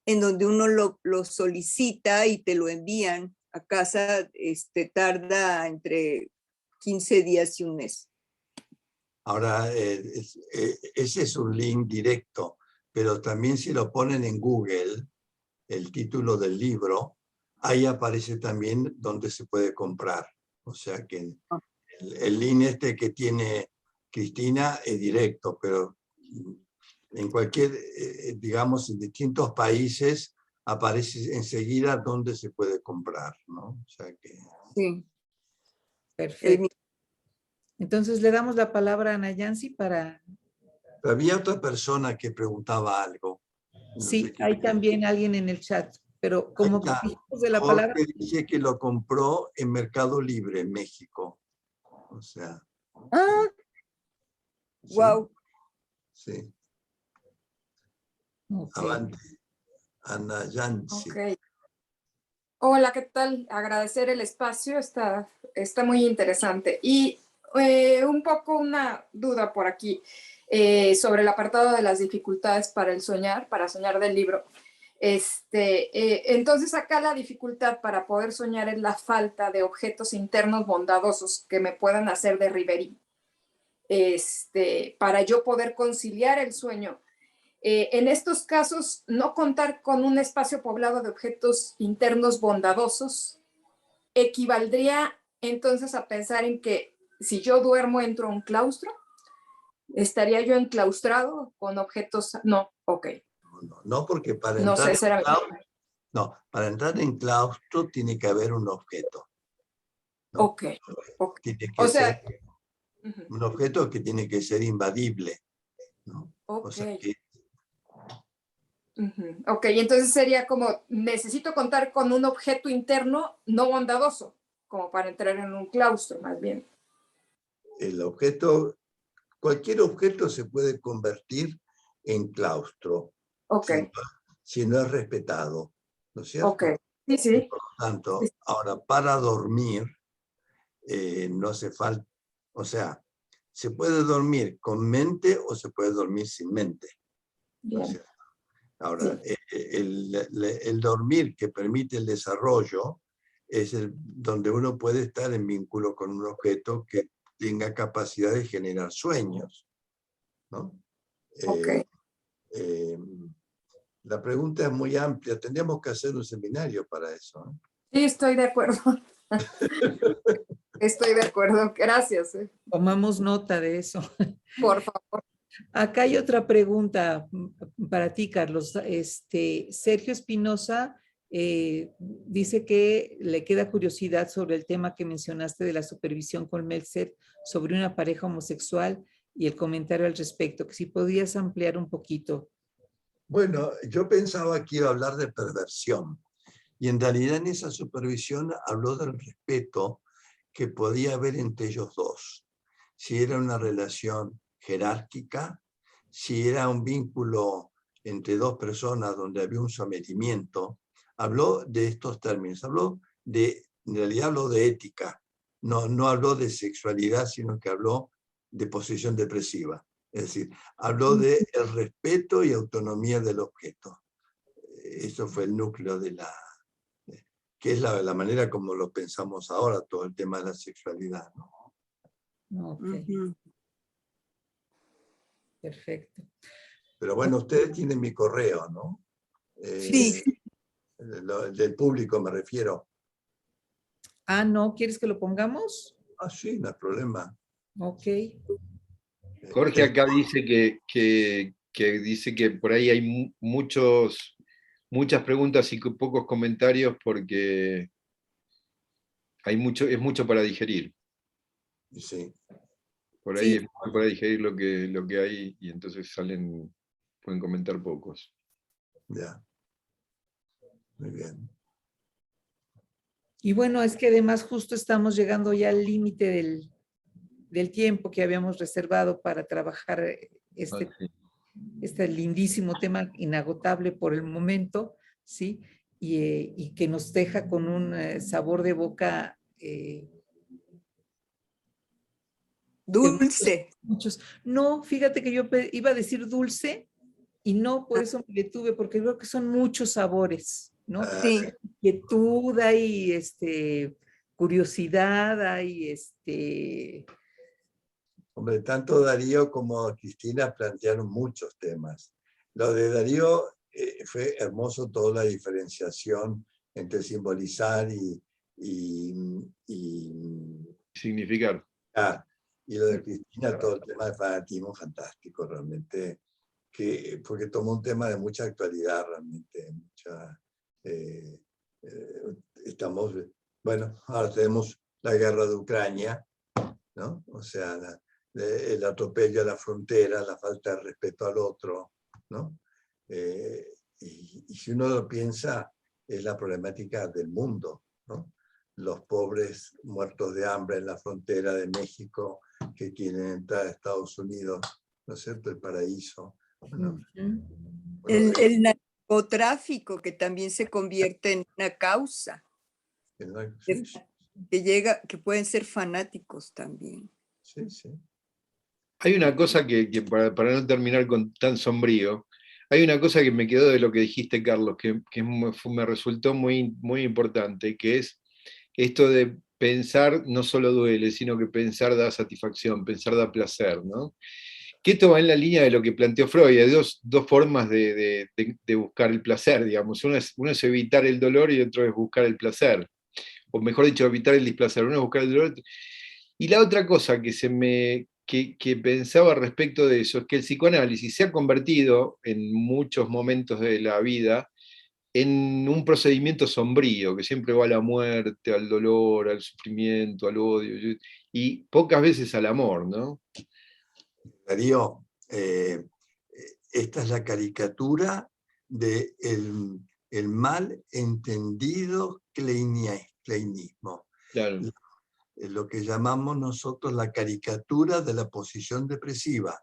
en donde uno lo solicita y te lo envían a casa. Tarda entre 15 días y un mes. Ahora, ese es un link directo, pero también si lo ponen en Google, el título del libro, ahí aparece también donde se puede comprar. O sea que el link que tiene Cristina es directo, pero en cualquier, digamos, en distintos países aparece enseguida donde se puede comprar, ¿no? O sea que... Sí. Perfecto. Entonces le damos la palabra a Ana Yancy para... Había otra persona que preguntaba algo. No sí, hay también alguien en el chat, pero como dijimos de la palabra... Dice que lo compró en Mercado Libre, en México. O sea... Ah, ¿sí? Wow. Sí. Okay. Avante. Ana Yancy. Okay. Hola, ¿qué tal? Agradecer el espacio, está muy interesante. Y un poco una duda por aquí sobre el apartado de las dificultades para soñar del libro. Entonces acá la dificultad para poder soñar es la falta de objetos internos bondadosos que me puedan hacer de Riveri. Para yo poder conciliar el sueño. En estos casos, no contar con un espacio poblado de objetos internos bondadosos equivaldría entonces a pensar en que si yo duermo entro a un claustro, ¿estaría yo enclaustrado con objetos? No, ok. No, porque para no entrar, sé, para entrar en claustro tiene que haber un objeto, ¿no? Ok. Tiene que o ser sea, un objeto que tiene que ser invadible, ¿no? Ok. O sea que... Ok, entonces sería como, necesito contar con un objeto interno no bondadoso, como para entrar en un claustro, más bien. El objeto, cualquier objeto se puede convertir en claustro, Ok. si no es respetado, ¿no es cierto? Ok, sí. Por lo tanto, ahora, para dormir, no hace falta, o sea, se puede dormir con mente o se puede dormir sin mente. ¿No es cierto? Ahora, el dormir que permite el desarrollo es donde uno puede estar en vínculo con un objeto que tenga capacidad de generar sueños, ¿no? Ok. La pregunta es muy amplia, tendríamos que hacer un seminario para eso, ¿no? Sí, estoy de acuerdo. Estoy de acuerdo, gracias. Tomamos nota de eso. Por favor. Acá hay otra pregunta para ti, Carlos. Sergio Espinosa dice que le queda curiosidad sobre el tema que mencionaste de la supervisión con Meltzer sobre una pareja homosexual y el comentario al respecto, que si podías ampliar un poquito. Bueno, yo pensaba que iba a hablar de perversión, y en realidad en esa supervisión habló del respeto que podía haber entre ellos dos. Si era una relación jerárquica, si era un vínculo entre dos personas donde había un sometimiento, habló de estos términos, en realidad habló de ética, no habló de sexualidad, sino que habló de posesión depresiva. Es decir, habló de el respeto y autonomía del objeto. Eso fue el núcleo de que es la manera como lo pensamos ahora, todo el tema de la sexualidad, ¿no? Ok, perfecto. Pero bueno, ustedes tienen mi correo, ¿no? Sí. Del público me refiero. Ah, ¿no? ¿Quieres que lo pongamos? Ah, sí, no hay problema. Ok. Jorge acá dice dice que por ahí hay muchas preguntas y pocos comentarios porque es mucho para digerir. Sí. Por ahí Sí. es mucho para digerir lo que hay y entonces pueden comentar pocos. Ya. Muy bien. Y bueno, es que además justo estamos llegando ya al límite del tiempo que habíamos reservado para trabajar este lindísimo tema inagotable por el momento, ¿sí? Y que nos deja con un sabor de boca Dulce. No, fíjate que yo iba a decir dulce y no, por eso me detuve, porque creo que son muchos sabores, ¿no? Sí. Inquietud, hay curiosidad, hay Hombre, tanto Darío como Cristina plantearon muchos temas. Lo de Darío fue hermoso, toda la diferenciación entre simbolizar y Significar. y lo de Cristina, todo el tema de fanatismo, fantástico, realmente, porque tomó un tema de mucha actualidad, realmente, estamos, bueno, ahora tenemos la guerra de Ucrania, ¿no? O sea, el atropello a la frontera, la falta de respeto al otro, ¿no? Y si uno lo piensa, es la problemática del mundo, ¿no? Los pobres muertos de hambre en la frontera de México que quieren entrar a Estados Unidos, ¿no es cierto? El paraíso. Bueno, El narcotráfico, que también se convierte en una causa. Sí. Que pueden ser fanáticos también. Sí, sí. Hay una cosa que para no terminar con tan sombrío, hay una cosa que me quedó de lo que dijiste, Carlos, que me resultó muy, muy importante, que es esto de pensar no solo duele, sino que pensar da satisfacción, pensar da placer, ¿no? Que esto va en la línea de lo que planteó Freud. Hay dos formas de buscar el placer, digamos. Uno es evitar el dolor y otro es buscar el placer. O mejor dicho, evitar el displacer. Uno es buscar el dolor. Y la otra cosa que pensaba respecto de eso es que el psicoanálisis se ha convertido en muchos momentos de la vida en un procedimiento sombrío, que siempre va a la muerte, al dolor, al sufrimiento, al odio, y pocas veces al amor, ¿no? Darío, esta es la caricatura del el mal entendido kleinismo. Claro. Lo que llamamos nosotros la caricatura de la posición depresiva,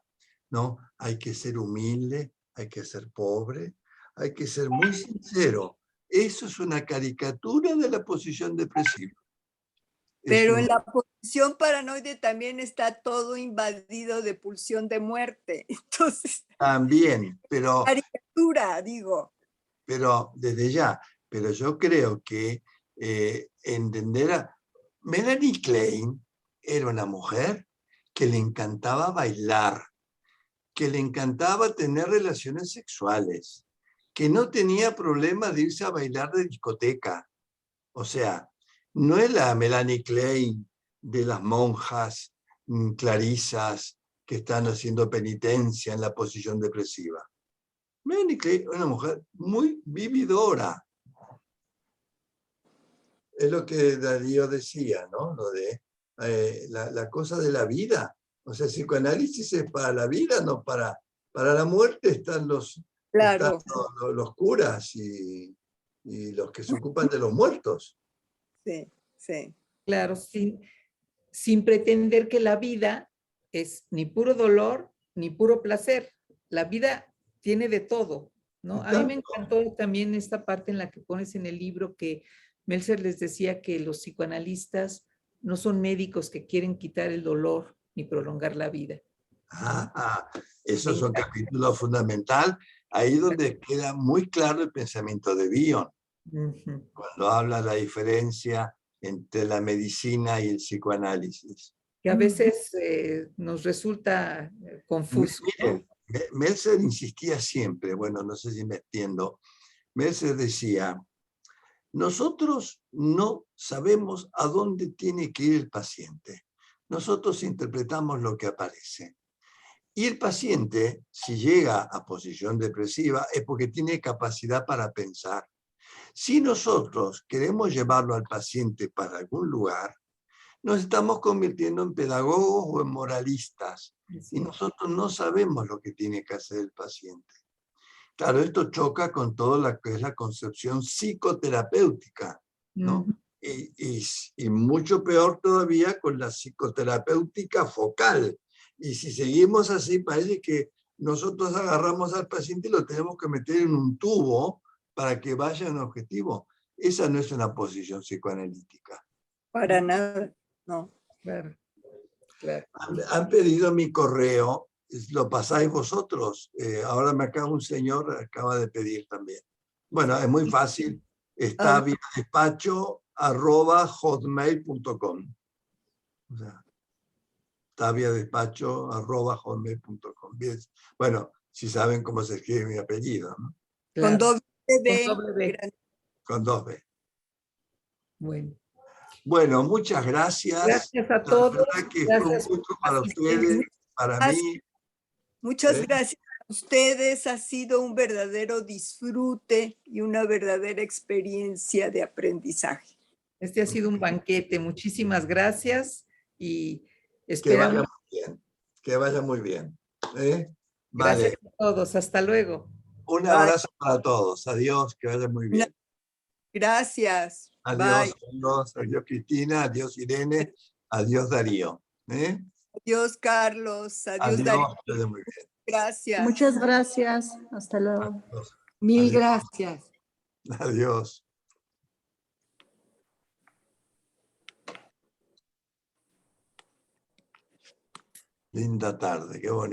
¿no? Hay que ser humilde, hay que ser pobre, hay que ser muy sincero. Eso es una caricatura de la posición depresiva. Pero en la posición paranoide también está todo invadido de pulsión de muerte. Entonces, también, pero caricatura, digo. pero desde ya, pero yo creo que entender a... Melanie Klein era una mujer que le encantaba bailar, que le encantaba tener relaciones sexuales, que no tenía problema de irse a bailar de discoteca. O sea, no es la Melanie Klein de las monjas clarisas que están haciendo penitencia en la posición depresiva. Melanie Klein es una mujer muy vividora. Es lo que Darío decía, ¿no? Lo de la cosa de la vida. O sea, el psicoanálisis es para la vida, no para la muerte. Están los curas y los que se ocupan de los muertos. Sí, sí. Claro, sin pretender que la vida es ni puro dolor ni puro placer. La vida tiene de todo, ¿no? A mí me encantó también esta parte en la que pones en el libro que Meltzer les decía que los psicoanalistas no son médicos que quieren quitar el dolor ni prolongar la vida. Eso es un capítulo fundamental, ahí donde queda muy claro el pensamiento de Bion, cuando habla de la diferencia entre la medicina y el psicoanálisis. Que a veces nos resulta confuso. Miren, Meltzer insistía siempre, bueno, no sé si me extiendo, Meltzer decía, nosotros no sabemos a dónde tiene que ir el paciente. Nosotros interpretamos lo que aparece. Y el paciente, si llega a posición depresiva, es porque tiene capacidad para pensar. Si nosotros queremos llevarlo al paciente para algún lugar, nos estamos convirtiendo en pedagogos o en moralistas. Y nosotros no sabemos lo que tiene que hacer el paciente. Claro, esto choca con todo lo que es la concepción psicoterapéutica, ¿no? Y mucho peor todavía con la psicoterapéutica focal. Y si seguimos así, parece que nosotros agarramos al paciente y lo tenemos que meter en un tubo para que vaya a un objetivo. Esa no es una posición psicoanalítica. Para nada, no. Claro, claro. Han pedido mi correo, lo pasáis vosotros. Ahora un señor acaba de pedir también. Bueno, es muy fácil. Está vía despacho@hotmail.com. O sea, está vía despacho@hotmail.com. Bueno, si saben cómo se escribe mi apellido, ¿no? Claro. Con doble B. Con doble B. Con 2B. Bueno. Bueno, muchas gracias. Gracias a todos. La verdad que fue un gusto para ustedes, para mí. Muchas gracias a ustedes. Ha sido un verdadero disfrute y una verdadera experiencia de aprendizaje. Este ha sido un banquete. Muchísimas gracias y esperamos. Que vaya muy bien. Gracias Vale. a todos. Hasta luego. Un abrazo para todos. Adiós, que vaya muy bien. Gracias. Adiós, Bye. adiós Cristina, adiós Irene, adiós Darío. Adiós Carlos, adiós Darío. Que vaya muy bien. Gracias. Muchas gracias. Hasta luego. Adiós. Mil Adiós. gracias. Adiós. Linda tarde, qué bonito.